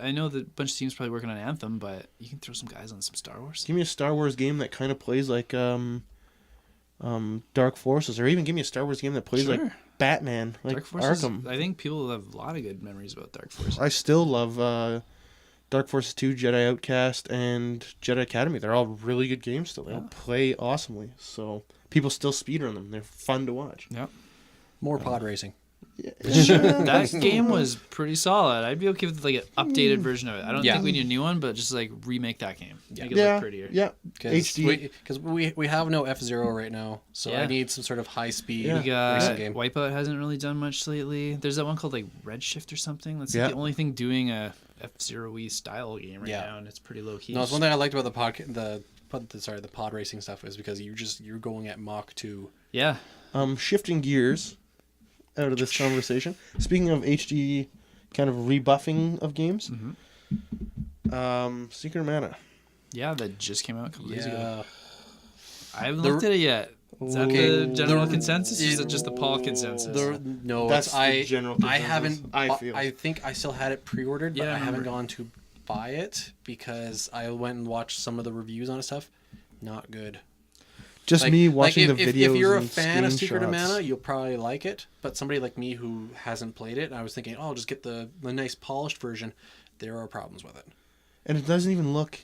I know that a bunch of teams probably working on Anthem, but you can throw some guys on some Star Wars. Give me a Star Wars game that kind of plays like Dark Forces, or even give me a Star Wars game that plays like Sure. Batman, like Dark Forces. Arkham. I think people have a lot of good memories about Dark Forces. I still love Dark Forces 2, Jedi Outcast, and Jedi Academy. They're all really good games still. They all play awesomely. So people still speedrun them. They're fun to watch. Yep. More pod racing. That game was pretty solid. I'd be okay with like an updated version of it. I don't Yeah. think we need a new one, but just like remake that game. Yeah. Make it Yeah, look prettier. yeah. Because HD. we have no F-Zero right now, so Yeah. I need some sort of high-speed Yeah. We got racing game. Wipeout hasn't really done much lately. There's that one called like Redshift or something. That's like Yeah. the only thing doing a F-Zero-y style game right Yeah. now, and it's pretty low key. No, it's one thing I liked about the pod racing stuff is because you're going at Mach 2. Yeah. Shifting gears out of this conversation. Speaking of HD kind of rebuffing of games, Secret of Mana. Yeah, that just came out a couple days ago. Yeah. I haven't The- looked at it yet. Is that Okay, the general the- consensus, or is it just the Paul consensus? No, That's it's the general I consensus, haven't. I bu- feel. I think I still had it pre-ordered, but Yeah, I I haven't remember. gone to buy it because I went and watched some of the reviews on it stuff. Not good. Just Like- me like watching if, the if- videos. If you're a and fan of Secret of screenshots. Mana, you'll probably like it. But somebody like me who hasn't played it, I was thinking, oh, I'll just get the nice polished version. There are problems with it. And it doesn't even look.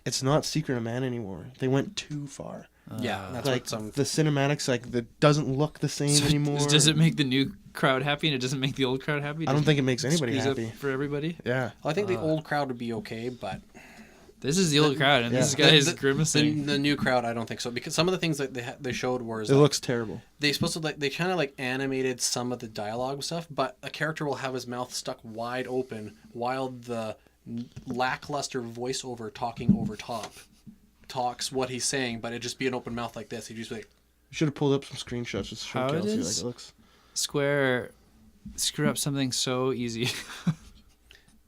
It's not Secret of Mana anymore. They went too far. Yeah, that's Like what some. the cinematics, that doesn't look the same anymore. Does it make the new crowd happy and it doesn't make the old crowd happy? I don't think it makes anybody Screws up happy. for everybody. Yeah. I think the old crowd would be okay, but This is the old crowd, and this guy is grimacing. The new crowd, I don't think so, because some of the things that they showed was It looks terrible. they supposed to they kind of animated some of the dialogue stuff, but a character will have his mouth stuck wide open while the lackluster voiceover talking over top talks what he's saying, but it'd just be an open mouth like this. He'd just be like, You should have pulled up some screenshots just to show How it Kelsey. is? It looks. Square screw up something so easy.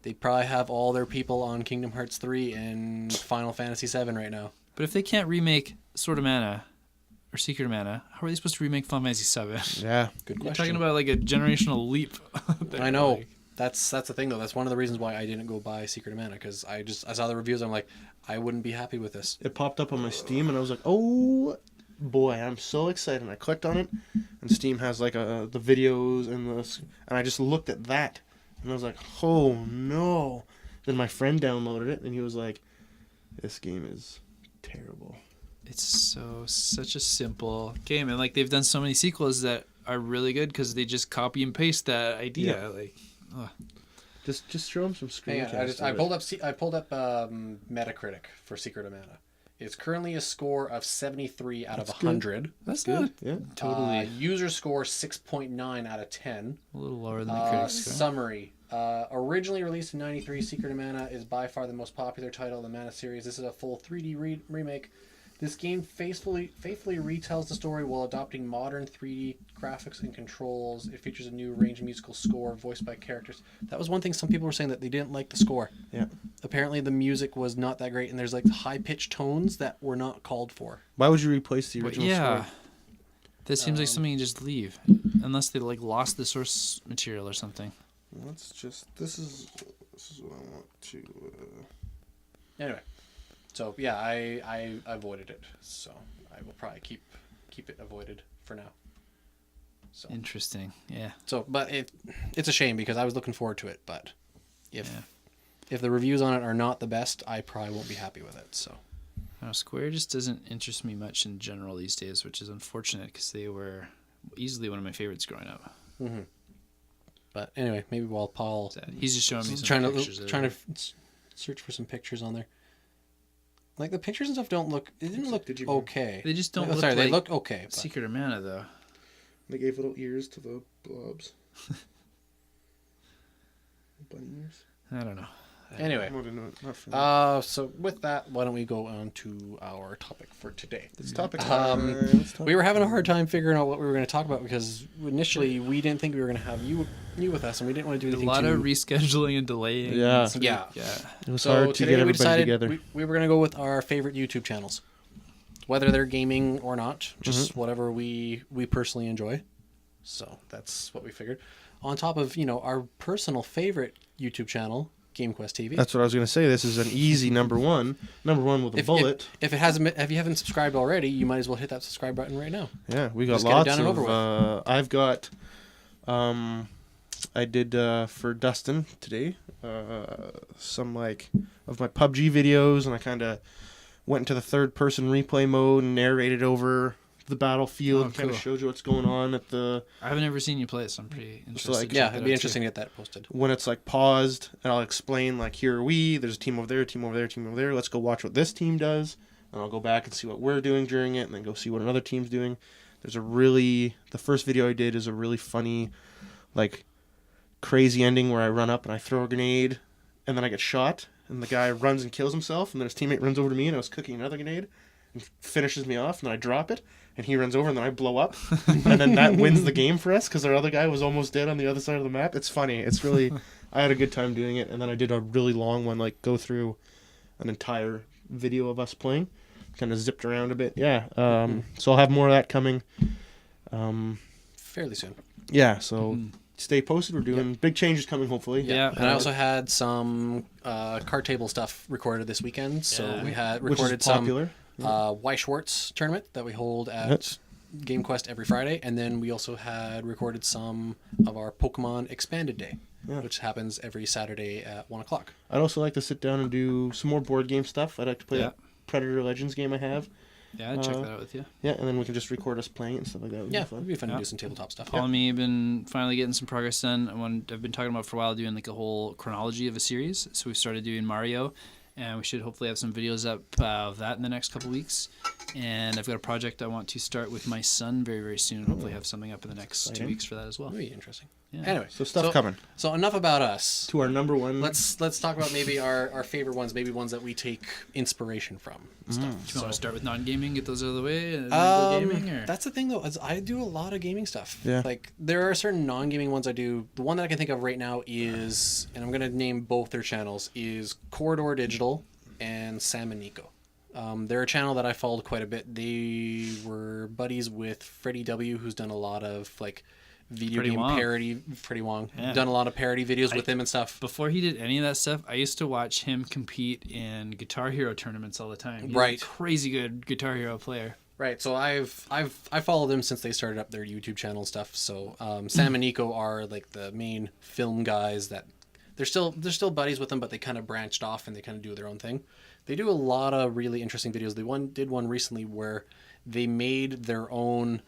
they probably have all their people on Kingdom Hearts 3 and Final Fantasy 7 right now. But if they can't remake Sword of Mana or Secret of Mana, how are they supposed to remake Final Fantasy 7? Yeah. Good You're question. talking about like a generational leap. there, I know. like- That's the thing though. That's one of the reasons why I didn't go buy Secret of Mana, because I saw the reviews. I'm like, I wouldn't be happy with this. It popped up on my Steam, and I was like, "Oh boy, I'm so excited!" And I clicked on it, and Steam has like the videos and I just looked at that, and I was like, "Oh no!" Then my friend downloaded it, and he was like, "This game is terrible." It's such a simple game, and like they've done so many sequels that are really good because they just copy and paste that idea. Yeah. Like, Just show him some Hang screencasts. on, I pulled up Metacritic for Secret of Mana. It's currently a score of 73 out of That's good. 100. that's good. not Yeah. totally User score 6.9 out of 10. a little lower than the critics score. Summary. Originally released in 93, Secret of Mana is by far the most popular title in the Mana series. This is a full 3D remake This game faithfully retells the story while adopting modern 3D graphics and controls. It features a new range musical score voiced by characters. That was one thing some people were saying, that they didn't like the score. Yeah. Apparently the music was not that great, and there's like high-pitched tones that were not called for. Why would you replace the But original yeah, score? that seems like something you just leave, unless they like lost the source material or something. Let's just. This is what I want to. Anyway, so yeah, I avoided it, so I will probably keep it avoided for now. So Interesting. Yeah. so, but it's a shame because I was looking forward to it, but Yeah. if the reviews on it are not the best, I probably won't be happy with it. So Square just doesn't interest me much in general these days, which is unfortunate because they were easily one of my favorites growing up. but anyway, maybe while Paul He's just showing me some trying pictures. to search for some pictures on there. Like the pictures and stuff don't look. It didn't look Digimon. okay. They just don't Oh, look sorry, like they look okay. But Secret of Mana though. They gave little ears to the blobs. Bunny ears. I don't know. anyway, I'm not into it. Not for that. so with that, why don't we go on to our topic for today? It's topic Um, time. Let's talk- We were having a hard time figuring out what we were going to talk about because initially we didn't think we were going to have you with us, and we didn't want to do A anything lot too... of rescheduling and delaying. Yeah. Yeah. Yeah. It was So hard to today get we everybody decided together. we were going to go with our favorite YouTube channels, whether they're gaming or not, just whatever we personally enjoy. So that's what we figured. On top of our personal favorite YouTube channel, GameQuest TV. That's what I was going to say. This is an easy number one with a bullet. If you haven't subscribed already, you might as well hit that subscribe button right now. Yeah, we got Just get it lots done and of. over with. I've got. I did for Dustin today. Some of my PUBG videos, and I kind of went into the third person replay mode and narrated over the battlefield. Oh, Kind of cool. showed you what's going on at the I haven't ever seen you play it, so I'm pretty interested. to Yeah, check it'd that be out, interesting too. to get that posted. when it's paused, and I'll explain here are we. There's a team over there, team over there, team over there. Let's go watch what this team does, and I'll go back and see what we're doing during it, and then go see what another team's doing. The first video I did is a really funny, crazy ending where I run up and I throw a grenade, and then I get shot, and the guy runs and kills himself, and then his teammate runs over to me, and I was cooking another grenade, and finishes me off, and then I drop it, and he runs over, and then I blow up, and then that wins the game for us because our other guy was almost dead on the other side of the map. It's funny. It's really, I had a good time doing it, and then I did a really long one, go through an entire video of us playing, kind of zipped around a bit. Yeah. So I'll have more of that coming. Fairly soon. Yeah. So stay posted. We're doing big changes coming, hopefully. Yeah. And I also had some card table stuff recorded this weekend. So Yeah. we had Which recorded is popular. Y Schwartz tournament that we hold at GameQuest every Friday. And then we also had recorded some of our Pokemon Expanded Day, which happens every Saturday at 1 o'clock. I'd also like to sit down and do some more board game stuff. I'd like to play that Predator Legends game I have. Yeah, I'd check that out with you. Yeah, and then we can just record us playing it and stuff like that. It would Yeah, be fun. it'd be fun to do some tabletop stuff. Paul and me have been finally getting some progress done. I've been talking about for a while doing a whole chronology of a series. So we started doing Mario, and we should hopefully have some videos up of that in the next couple weeks. And I've got a project I want to start with my son very, very soon. Hopefully have something up in the next 2 Exciting. weeks for that as well. That'd be interesting. Yeah. Anyway, So stuff coming. So enough about us. To our number one. Let's talk about maybe our favorite ones, maybe ones that we take inspiration from. And stuff. Do you want to start with non-gaming, get those out of the way, and then go gaming? Or? That's the thing though, is I do a lot of gaming stuff. Yeah. There are certain non-gaming ones I do. The one that I can think of right now is, and I'm gonna name both their channels, is Corridor Digital and Sam and Nico. They're a channel that I followed quite a bit. They were buddies with Freddie W, who's done a lot of video Freddie game Wong. parody. Freddie Wong, Yeah. done a lot of parody videos with him and stuff. Before he did any of that stuff, I used to watch him compete in Guitar Hero tournaments all the time. He's Right. a crazy good Guitar Hero player. Right, so I followed them since they started up their YouTube channel and stuff. So Sam and Nico are the main film guys that they're still buddies with them, but they kind of branched off and they kind of do their own thing. They do a lot of really interesting videos. They did one recently where they made their own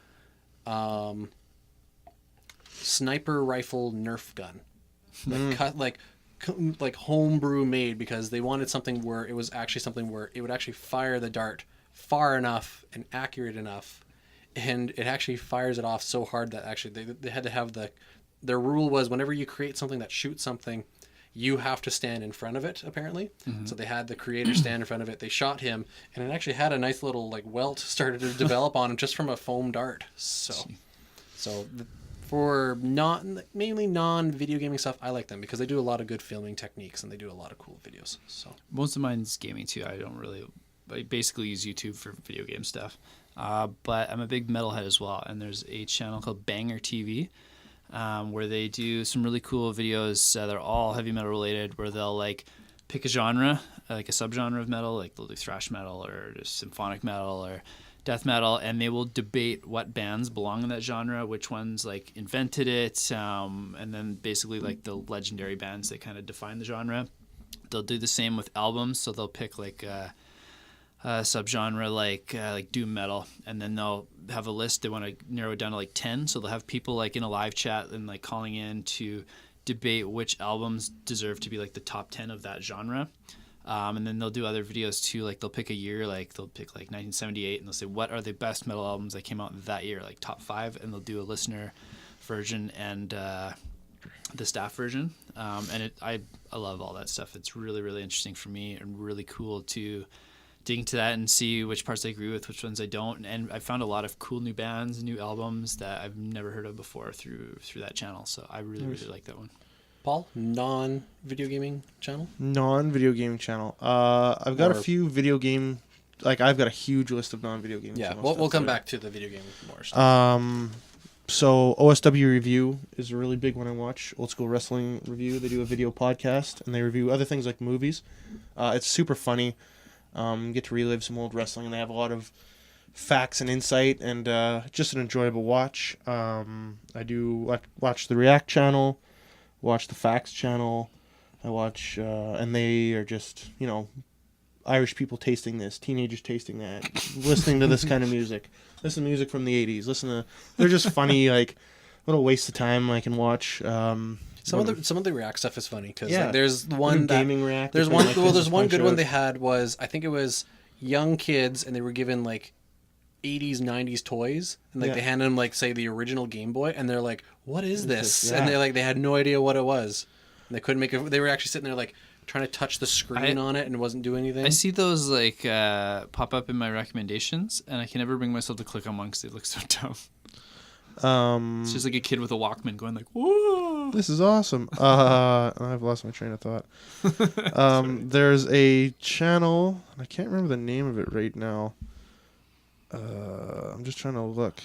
sniper rifle Nerf gun, like homebrew made, because they wanted something where it was actually something where it would actually fire the dart far enough and accurate enough, and it actually fires it off so hard that actually they had to have their rule was whenever you create something that shoots something, you have to stand in front of it, apparently. So they had the creator stand in front of it. They shot him, and it actually had a nice little like welt started to develop on him just from a foam dart. So for mainly non-video gaming stuff, I like them because they do a lot of good filming techniques and they do a lot of cool videos. So Most of mine's gaming too. I basically use YouTube for video game stuff. But I'm a big metalhead as well, and there's a channel called Banger TV, where they do some really cool videos. They're all heavy metal related, where they'll like pick a genre, like a subgenre of metal, like they'll do thrash metal or just symphonic metal or death metal, and they will debate what bands belong in that genre, which ones like invented it, and then basically like the legendary bands that kind of define the genre. They'll do the same with albums, so they'll pick like a subgenre like doom metal, and then they'll have a list. They want to narrow it down to like 10, so they'll have people like in a live chat and like calling in to debate which albums deserve to be like the top 10 of that genre. And then they'll do other videos too, like they'll pick a year, like they'll pick like 1978, and they'll say what are the best metal albums that came out that year, like top 5, and they'll do a listener version and the staff version. And I love all that stuff. It's really, really interesting for me and really cool to dig into that and see which parts I agree with, which ones I don't. And I found a lot of cool new bands, new albums that I've never heard of before through that channel. So I really, really like that one. Paul, non-video gaming channel? Non-video gaming channel. I've got a few video game... Like, I've got a huge list of non-video gaming channels. Yeah, we'll come back to the video game more stuff. So OSW Review is a really big one I watch. Old School Wrestling Review. They do a video podcast, and they review other things like movies. It's super funny. Get to relive some old wrestling, and they have a lot of facts and insight, and just an enjoyable watch. I do watch the React channel, watch the Facts channel. I watch, and they are just, Irish people tasting this, teenagers tasting that, listening to this kind of music. Listen to music from the 80s. They're just funny, like, little waste of time I can watch. Some of the React stuff is funny because there's one gaming React. There's one. Well, there's one good one they had was I think it was young kids and they were given like 80s 90s toys and like they handed them like say the original Game Boy and they're like, what is this? And they had no idea what it was. And they couldn't make it. They were actually sitting there like trying to touch the screen on it and it wasn't doing anything. I see those like pop up in my recommendations and I can never bring myself to click on one because they look so dumb. It's just like a kid with a Walkman going like, whoa, this is awesome. I've lost my train of thought. There's a channel, I can't remember the name of it right now. I'm just trying to look.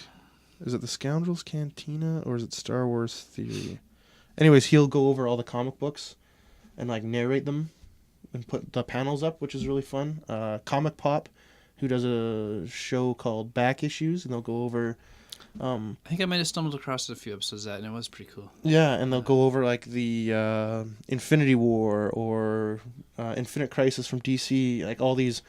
Is it the Scoundrels Cantina or is it Star Wars Theory? Anyways, he'll go over all the comic books and like narrate them and put the panels up, which is really fun. Comic Pop, who does a show called Back Issues, and they'll go over... I think I might have stumbled across a few episodes of that, and it was pretty cool. Yeah, and they'll go over like the Infinity War or Infinite Crisis from DC, like all these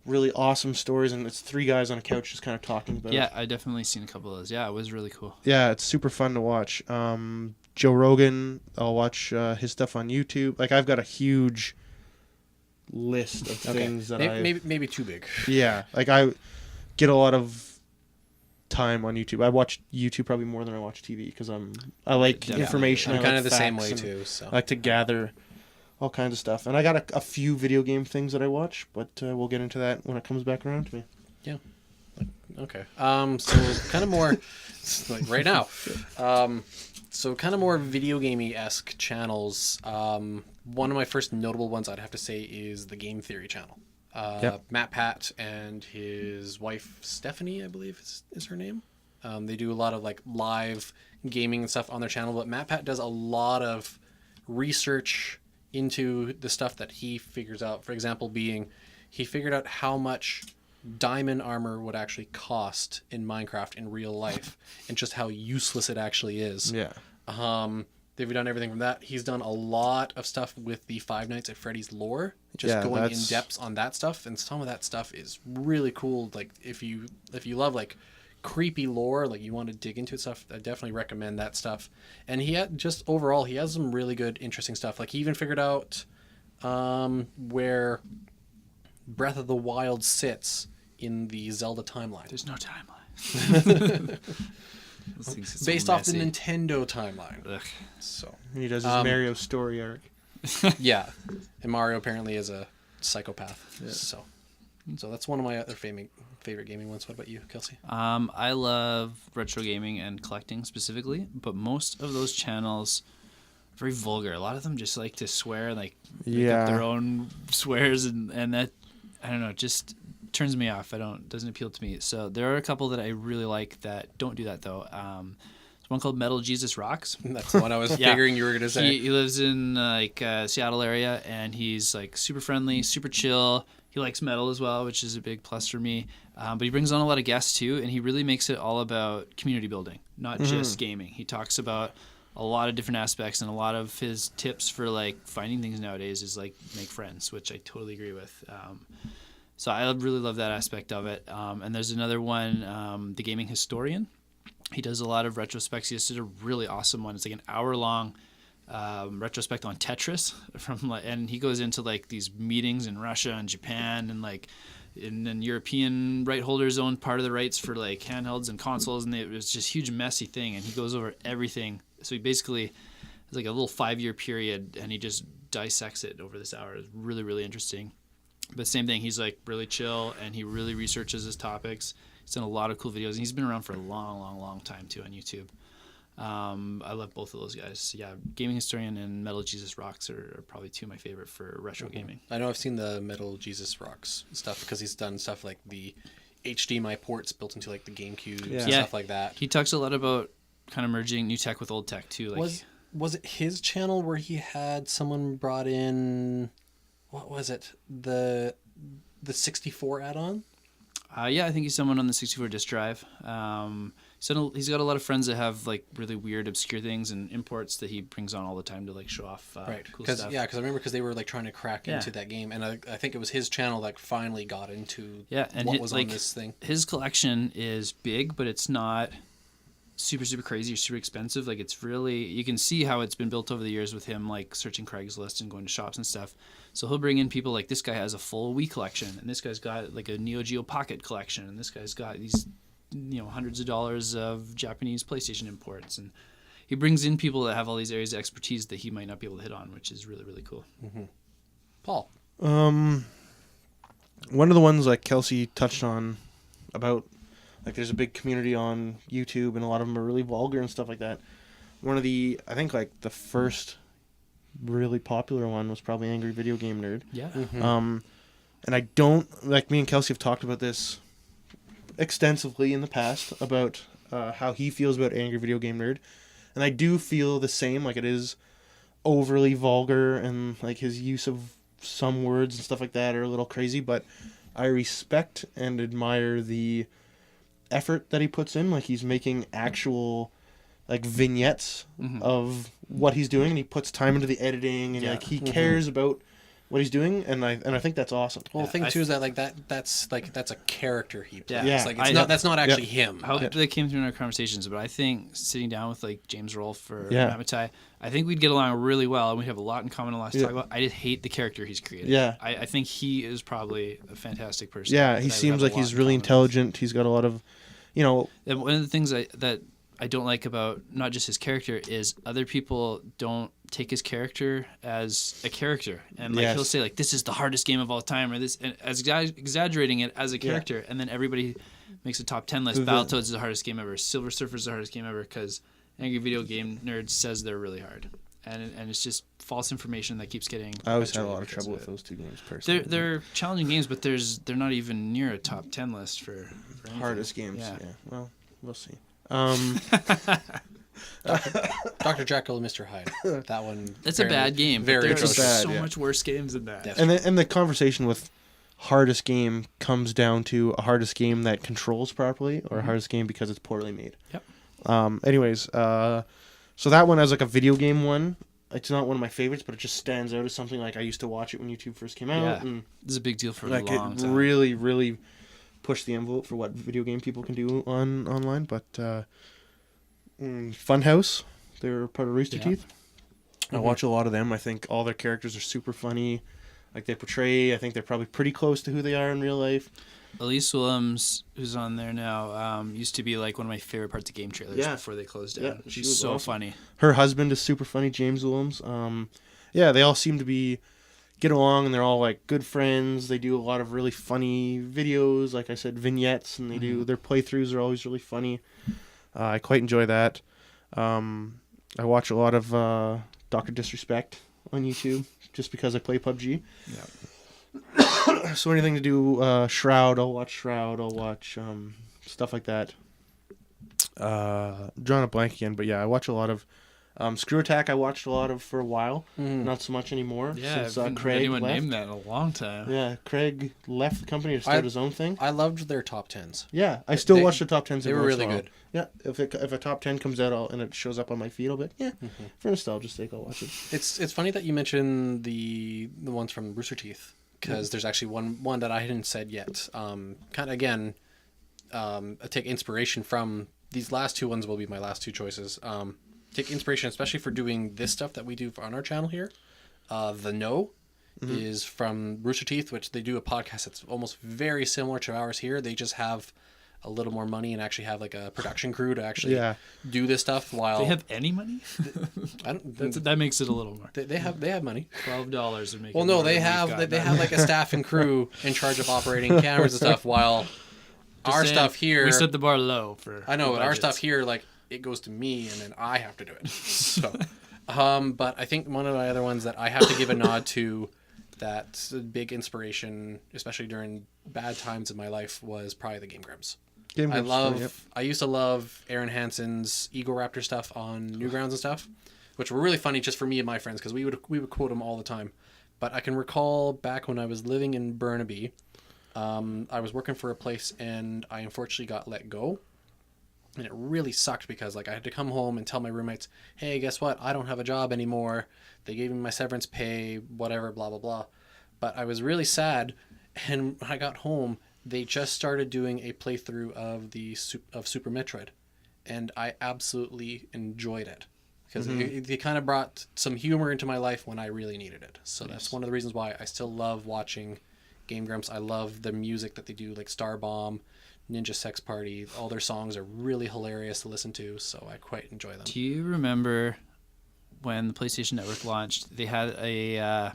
really awesome stories, and it's 3 guys on a couch just kind of talking about it. Yeah, I definitely seen a couple of those. Yeah, it was really cool. Yeah, it's super fun to watch. Joe Rogan, I'll watch his stuff on YouTube. Like, I've got a huge list of things that maybe too big. Yeah, like I get a lot of time on YouTube. I watch YouTube probably more than I watch TV because I like information. I'm kind of the same facts way too. So I like to gather all kinds of stuff, and I got a few video game things that I watch, but we'll get into that when it comes back around to me. Yeah. Okay. So kind of more like right now. So kind of more video gamey-esque channels. One of my first notable ones I'd have to say is the Game Theory channel. Matt Pat and his wife Stephanie, I believe is her name. They do a lot of like live gaming and stuff on their channel, but Matt Pat does a lot of research into the stuff that he figures out. For example, he figured out how much diamond armor would actually cost in Minecraft in real life and just how useless it actually is. Yeah. They've done everything from that. He's done a lot of stuff with the Five Nights at Freddy's lore, just going in depth on that stuff, and some of that stuff is really cool. Like if you love like creepy lore, like you want to dig into stuff, I definitely recommend that stuff. And he has some really good, interesting stuff. Like he even figured out where Breath of the Wild sits in the Zelda timeline. There's no timeline. Based off the Nintendo timeline. Ugh. So he does his Mario story arc. Yeah, and Mario apparently is a psychopath. So that's one of my other favorite gaming ones. What about you, Kelsey? I love retro gaming and collecting specifically, but most of those channels are very vulgar. A lot of them just like to swear, like make up their own swears, and that, I don't know, it just turns me off. Doesn't appeal to me. So there are a couple that I really like that don't do that though. There's one called Metal Jesus Rocks. That's the one I was figuring you were gonna say. He lives in Seattle area, and he's like super friendly, super chill. He likes metal as well, which is a big plus for me. But he brings on a lot of guests too, and he really makes it all about community building, not just gaming. He talks about a lot of different aspects, and a lot of his tips for like finding things nowadays is like make friends, which I totally agree with. So I really love that aspect of it. And there's another one, The Gaming Historian. He does a lot of retrospects. He just did a really awesome one. It's like an hour-long retrospect on Tetris and he goes into like these meetings in Russia and Japan and like and European right holders own part of the rights for like handhelds and consoles, and it was just huge messy thing, and he goes over everything. So he basically has like a little 5-year period, and he just dissects it over this hour. It's really, really interesting. But same thing, he's like really chill, and he really researches his topics. He's done a lot of cool videos, and he's been around for a long, long, long time too on YouTube. I love both of those guys. Yeah, Gaming Historian and Metal Jesus Rocks are probably two of my favorite for retro gaming. I know I've seen the Metal Jesus Rocks stuff because he's done stuff like the HDMI ports built into like the GameCube and stuff like that. He talks a lot about kind of merging new tech with old tech too. Like, was it his channel where he had someone brought in, what was it, the 64 add-on? Yeah, I think he's someone on the 64 disk drive. He's got a lot of friends that have like really weird, obscure things and imports that he brings on all the time to like show off cool stuff. Because I remember they were like trying to crack into that game, and I think it was his channel that finally got into and what was on this thing. His collection is big, but it's not super, super crazy or super expensive. Like it's really, you can see how it's been built over the years with him like searching Craigslist and going to shops and stuff. So he'll bring in people like, this guy has a full Wii collection, and this guy's got like a Neo Geo Pocket collection, and this guy's got these hundreds of dollars of Japanese PlayStation imports, and he brings in people that have all these areas of expertise that he might not be able to hit on, which is really, really cool. Mm-hmm. Paul, one of the ones like Kelsey touched on about like there's a big community on YouTube, and a lot of them are really vulgar and stuff like that. One of the, I think like the first really popular one was probably Angry Video Game Nerd. Yeah. Mm-hmm. And I don't, like, me and Kelsey have talked about this extensively in the past about how he feels about Angry Video Game Nerd, and I do feel the same. Like, it is overly vulgar, and like his use of some words and stuff like that are a little crazy, but I respect and admire the effort that he puts in. Like, he's making actual like vignettes of what he's doing, and he puts time into the editing, and like he cares about what he's doing, and I think that's awesome. Well, the thing too is that like that's a character he plays. Yeah. Like that's not actually him. I hope that came through in our conversations, but I think sitting down with like James Rolfe or Matt Matai, I think we'd get along really well, and we'd have a lot in common, a lot to talk about. I just hate the character he's created. Yeah, I think he is probably a fantastic person. Yeah, he seems like he's really intelligent. He's got a lot of, and one of the things that I don't like about not just his character is other people don't take his character as a character, and like he'll say like, this is the hardest game of all time, or this, and as exaggerating it as a character, and then everybody makes a top 10 list. Battletoads is the hardest game ever, Silver Surfer is the hardest game ever, because Angry Video Game Nerd says they're really hard, and it's just false information that keeps getting. I always had a lot of trouble with those two games personally. They're challenging games, but they're not even near a top 10 list for hardest games. Yeah, well, we'll see. Dr. Jekyll and Mr. Hyde. That one. That's a bad game. There's so much worse games than that. And the conversation with hardest game comes down to a hardest game that controls properly, or a hardest game because it's poorly made. Yep. Anyways, so that one as like a video game one, it's not one of my favorites, but it just stands out as something like I used to watch it when YouTube first came out. Yeah. And this is a big deal for like a long time. Really, really push the envelope for what video game people can do online. But Funhouse, they're part of Rooster Teeth. I watch a lot of them. I think all their characters are super funny. Like they portray, I think they're probably pretty close to who they are in real life. Elise Willems, who's on there now, used to be like one of my favorite parts of game trailers before they closed down. She's so awesome. Funny. Her husband is super funny, James Willems. yeah, they all seem to get along, and they're all like good friends. They do a lot of really funny videos, like I said, vignettes, and they do their playthroughs are always really funny. I quite enjoy that. I watch a lot of Dr. Disrespect on YouTube just because I play PUBG. Yeah. So anything to do Shroud, I'll watch Shroud. I'll watch stuff like that. Drawing a blank again, but yeah, I watch a lot of Screw Attack. I watched a lot of for a while, not so much anymore. Yeah, since I haven't heard Craig anyone left. name that in a long time. Yeah, Craig left the company to start his own thing. I loved their top 10s. Yeah, I still They- watch the top 10s. They every were once in really a while. good. Yeah, if a top 10 comes out and it shows up on my feed, I'll be like, yeah, for nostalgia's sake, I'll watch it. It's funny that you mentioned the ones from Rooster Teeth, because there's actually one that I hadn't said yet. Kind of again, I take inspiration from these last two ones. Will be my last two choices. Take inspiration especially for doing this stuff that we do on our channel here. The No is from Rooster Teeth, which they do a podcast that's almost very similar to ours here. They just have a little more money and actually have like a production crew to actually do this stuff. While They have any money? I don't, That makes it a little more. they have money. $12 would make. Well, it no, more they than we've have got they now. have like a staff and crew in charge of operating cameras and stuff. While Just our saying, stuff here, we set the bar low for. I know, for but our budgets. stuff here, like it goes to me and then I have to do it. So, but I think one of my other ones that I have to give a nod to, that's a big inspiration, especially during bad times in my life, was probably the Game Grumps. I used to love Aaron Hansen's Eagle Raptor stuff on Newgrounds and stuff, which were really funny just for me and my friends because we would quote him all the time. But I can recall back when I was living in Burnaby, I was working for a place and I unfortunately got let go. And it really sucked because like I had to come home and tell my roommates, hey, guess what? I don't have a job anymore. They gave me my severance pay, whatever, blah, blah, blah. But I was really sad. And when I got home, they just started doing a playthrough of Super Metroid. And I absolutely enjoyed it. Because it kind of brought some humor into my life when I really needed it. So that's one of the reasons why I still love watching Game Grumps. I love the music that they do, like Star Bomb, Ninja Sex Party. All their songs are really hilarious to listen to, so I quite enjoy them. Do you remember when the PlayStation Network launched? They had a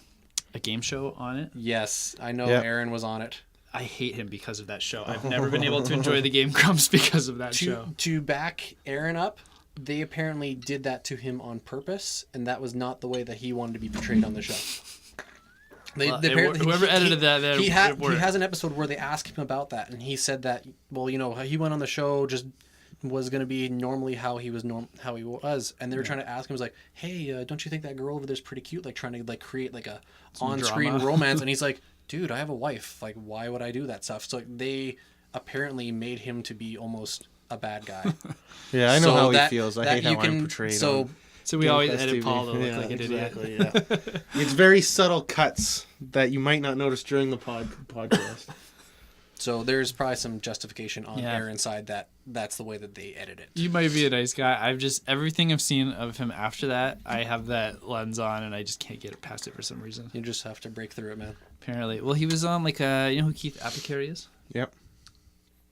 game show on it. Yes, I know Yeah. Aaron was on it. I hate him because of that show. I've never been able to enjoy the Game Grumps because of that show. To back Aaron up, they apparently did that to him on purpose, and that was not the way that he wanted to be portrayed on the show. Whoever edited that, he it worked. has an episode where they ask him about that, and he said that, well, you know, he went on the show just was going to be normally how he was, and they were trying to ask him, was like, hey, don't you think that girl over there's pretty cute, like trying to like create like a on-screen drama. romance, and he's like, dude, I have a wife, like why would I do that stuff? So like, they apparently made him to be almost a bad guy. Yeah, I know So how that- he feels. I that hate how you I'm can- portrayed. so on So we always Game Fest edit TV. Paul to look Yeah, like an idiot. exactly, yeah. It's very subtle cuts that you might not notice during the podcast. So there's probably some justification on Yeah. Aaron's side that that's the way that they edit it. You might be a nice guy. I've just everything I've seen of him after that, I have that lens on, and I just can't get it past it for some reason. You just have to break through it, man. Apparently, well, he was on like you know who Keith Apicary is? Yep.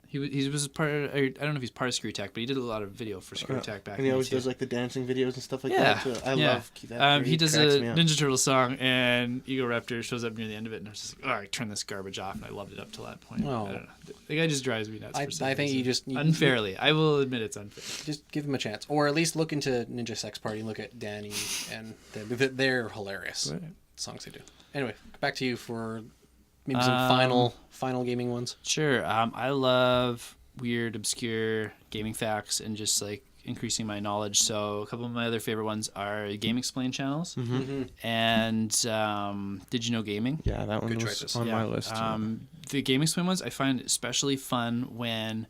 He was part of, I don't know if he's part of Screw Attack, but he did a lot of video for Screw Attack back. And he in always the day, does too. like the dancing videos and stuff like Yeah, that. Too. I yeah. love that. He does a cracks me up. Ninja Turtle song, and Eagle Raptor shows up near the end of it, and I was just like, all right, turn this garbage off, and I loved it up to that point. Oh. I don't know. The guy just drives me nuts. I for some think reason. you just unfairly. I will admit it's unfair. just give him a chance, or at least look into Ninja Sex Party and look at Danny, and they're hilarious Right. songs they do. Anyway, back to you for maybe some final gaming ones. Sure. I love weird, obscure gaming facts and just like increasing my knowledge. So a couple of my other favorite ones are Game Explain channels and Did You Know Gaming? Yeah, that one Good was choices. on my list. The Game Explain ones I find especially fun when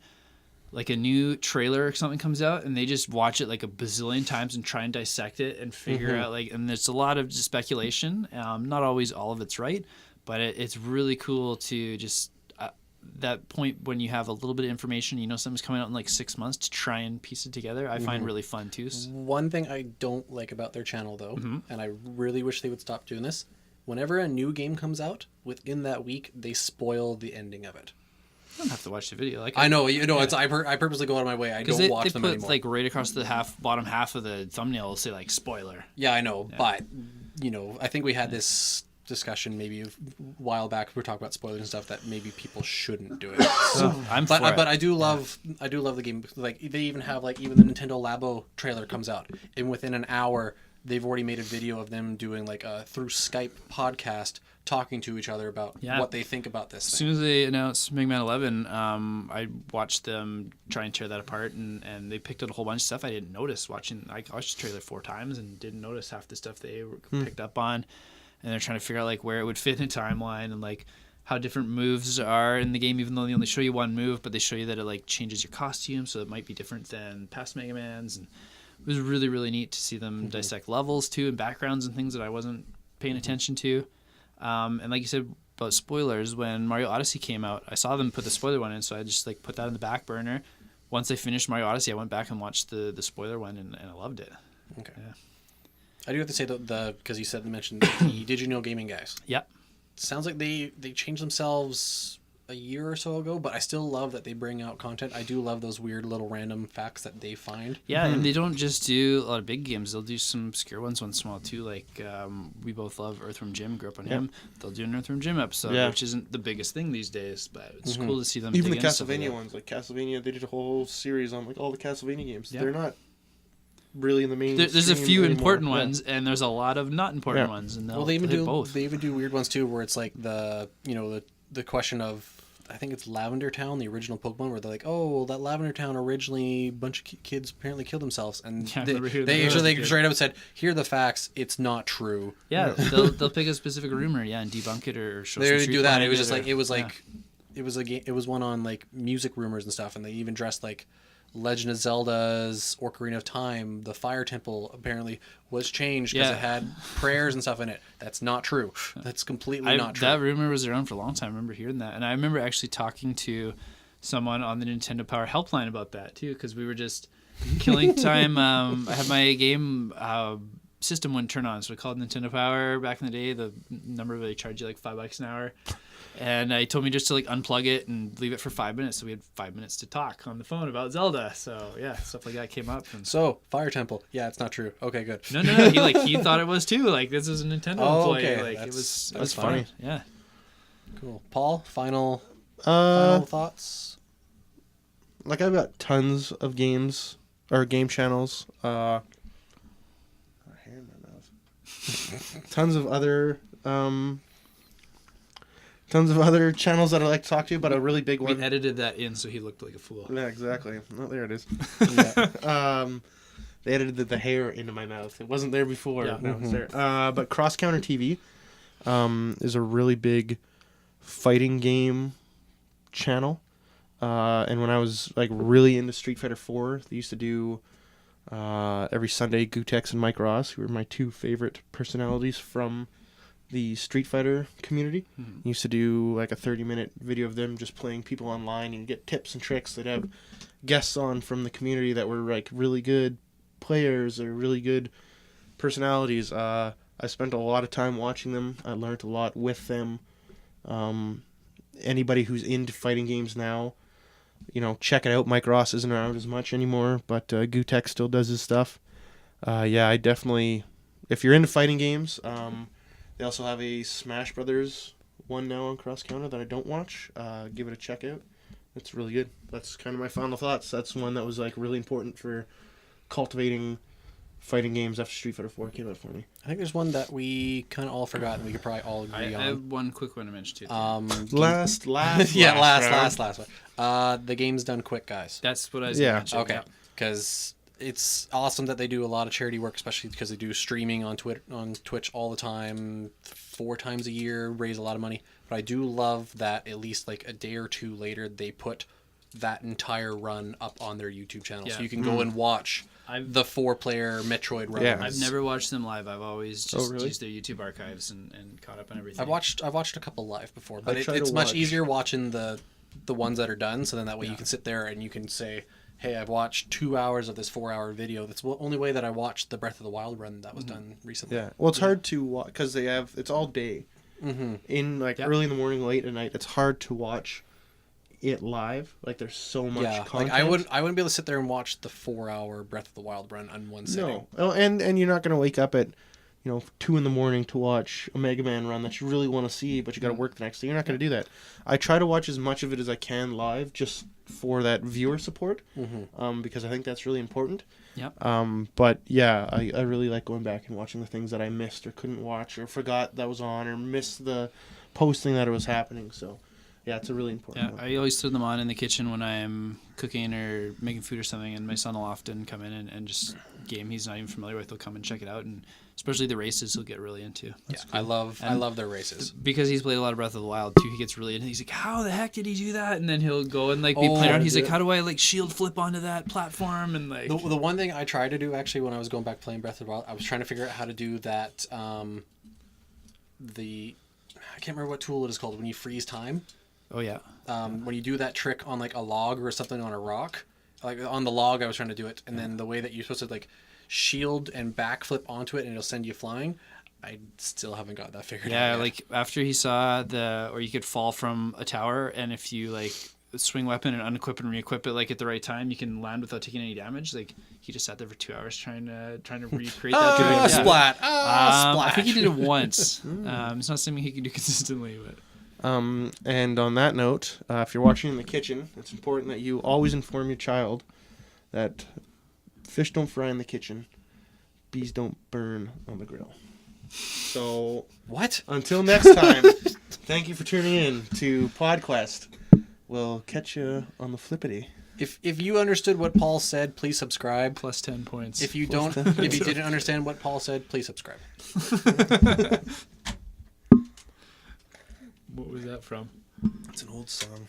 like a new trailer or something comes out and they just watch it like a bazillion times and try and dissect it and figure out like, and there's a lot of speculation. Not always all of it's right, but it's really cool to just that point when you have a little bit of information, you know, something's coming out in like 6 months to try and piece it together. I find really fun too. One thing I don't like about their channel though, and I really wish they would stop doing this, whenever a new game comes out, within that week they spoil the ending of it. I don't have to watch the video. Like I know, it's I purposely go out of my way. I don't watch them anymore. Like right across the bottom half of the thumbnail will say like spoiler. Yeah, I know, but I think we had this discussion maybe a while back. We were talking about spoilers and stuff that maybe people shouldn't do it. So, but I do love the game. Like they even have even the Nintendo Labo trailer comes out, and within an hour they've already made a video of them doing like a through Skype podcast talking to each other about what they think about this. As soon as they announced Mega Man 11, I watched them try and tear that apart, and they picked out a whole bunch of stuff I didn't notice watching. I watched the trailer 4 times and didn't notice half the stuff they picked up on, and they're trying to figure out like where it would fit in a timeline and like how different moves are in the game, even though they only show you one move, but they show you that it like changes your costume, so it might be different than past Mega Mans. And it was really, really neat to see them dissect levels too and backgrounds and things that I wasn't paying attention to. And like you said about spoilers, when Mario Odyssey came out, I saw them put the spoiler one in, so I just like put that in the back burner. Once I finished Mario Odyssey, I went back and watched the spoiler one, and I loved it. Okay. Yeah. I do have to say because you mentioned the Did You Know Gaming guys. Yep. Sounds like they changed themselves a year or so ago, but I still love that they bring out content. I do love those weird little random facts that they find. Yeah, and they don't just do a lot of big games. They'll do some obscure ones once in a while too. Like we both love Earthworm Jim, grew up on him. They'll do an Earthworm Jim episode, which isn't the biggest thing these days, but it's cool to see them. Even the dig into stuff Castlevania like ones, like Castlevania, they did a whole series on like all the Castlevania games. Yeah. They're not really in the main. There's a few anymore. important ones, and there's a lot of not important ones. And Well, they even hit do both. They even do weird ones too, where it's like the question of, I think it's Lavender Town, the original Pokemon, where they're like, oh, well, that Lavender Town originally, a bunch of kids apparently killed themselves, and they straight up said, here are the facts, it's not true. Yeah, they'll pick a specific rumor, and debunk it or show. They some do that. It was just it it was one on like music rumors and stuff, and they even dressed like Legend of Zelda's Ocarina of Time. The Fire Temple apparently was changed because it had prayers and stuff in it. That's not true. That's completely not true. That rumor was around for a long time. I remember hearing that, and I remember actually talking to someone on the Nintendo Power helpline about that too, because we were just killing time. I had my game system wouldn't turn on, so we called Nintendo Power back in the day. The number they charge you like $5 an hour. And he told me just to like unplug it and leave it for 5 minutes. So we had 5 minutes to talk on the phone about Zelda. So yeah, stuff like that came up. And so Fire Temple, yeah, it's not true. Okay, good. No. He thought it was too. Like this was a Nintendo employee. Okay. Like it was funny. fun. Yeah. Cool. Paul, final thoughts. Like I've got tons of games or game channels. Tons of other. Tons of other channels that I like to talk to, but a really big one. We edited that in so he looked like a fool. Yeah, exactly. Oh, there it is. They edited the hair into my mouth. It wasn't there before. Yeah. Now it's there. But Cross Counter TV is a really big fighting game channel. And when I was like really into Street Fighter 4, they used to do every Sunday Gutex and Mike Ross, who were my two favorite personalities from the Street Fighter community. Used to do like a 30-minute video of them just playing people online, and get tips and tricks. They'd have guests on from the community that were like really good players or really good personalities. I spent a lot of time watching them. I learned a lot with them. Anybody who's into fighting games now, check it out. Mike Ross isn't around as much anymore, but Gutex still does his stuff. I definitely, if you're into fighting games, they also have a Smash Brothers one now on Cross Counter that I don't watch. Give it a check out. It's really good. That's kind of my final thoughts. That's one that was like really important for cultivating fighting games after Street Fighter 4 came out for me. I think there's one that we kind of all forgot and we could probably all agree on. I have one quick one to mention too. Last one. The game's done quick, guys. That's what I was going to mention. Okay, because it's awesome that they do a lot of charity work, especially because they do streaming on Twitch all the time, 4 times a year, raise a lot of money. But I do love that at least like a day or two later, they put that entire run up on their YouTube channel, so you can go and watch the 4-player Metroid run. Yeah. I've never watched them live. I've always just used their YouTube archives and caught up on everything. I've watched a couple live before, but it's much easier watching the ones that are done. So then that way you can sit there and you can say, hey, I've watched 2 hours of this 4-hour video. That's the only way that I watched the Breath of the Wild run that was done recently. Yeah. Well, it's hard to watch because it's all day. In like early in the morning, late at night. It's hard to watch it live. Like there's so much Yeah, content. like I wouldn't be able to sit there and watch the 4-hour Breath of the Wild run on one sitting. No. Oh, and you're not going to wake up at 2 a.m. to watch a Mega Man run that you really want to see, but you got to work the next day. You're not going to do that. I try to watch as much of it as I can live, just for that viewer support, because I think that's really important. Yep. But yeah, I really like going back and watching the things that I missed or couldn't watch or forgot that was on or missed the posting that it was happening. So yeah, it's a really important one. I always throw them on in the kitchen when I'm cooking or making food or something, and my son will often come in and just game he's not even familiar with. He'll come and check it out, and especially the races he'll get really into. Yeah, I love their races. Because he's played a lot of Breath of the Wild too, he gets really into it. He's like, how the heck did he do that? And then he'll go and like be playing around. He's like, how do I like shield flip onto that platform? And like the one thing I tried to do actually when I was going back playing Breath of the Wild, I was trying to figure out how to do that. I can't remember what tool it is called when you freeze time. Oh yeah. When you do that trick on like a log or something on a rock, like on the log, I was trying to do it, and then the way that you're supposed to like shield and backflip onto it, and it'll send you flying. I still haven't got that figured out. Yeah, like after he saw or you could fall from a tower, and if you like swing weapon and unequip and re-equip it like at the right time, you can land without taking any damage. Like he just sat there for 2 hours trying to recreate that. Splat! I Splash! think he did it once. It's not something he can do consistently, but. And on that note, if you're watching in the kitchen, it's important that you always inform your child that fish don't fry in the kitchen, bees don't burn on the grill. So, What? until next time, thank you for tuning in to PodQuest. We'll catch you on the flippity. If you understood what Paul said, please subscribe. Plus 10 points. If you didn't understand what Paul said, please subscribe. What was that from? It's an old song.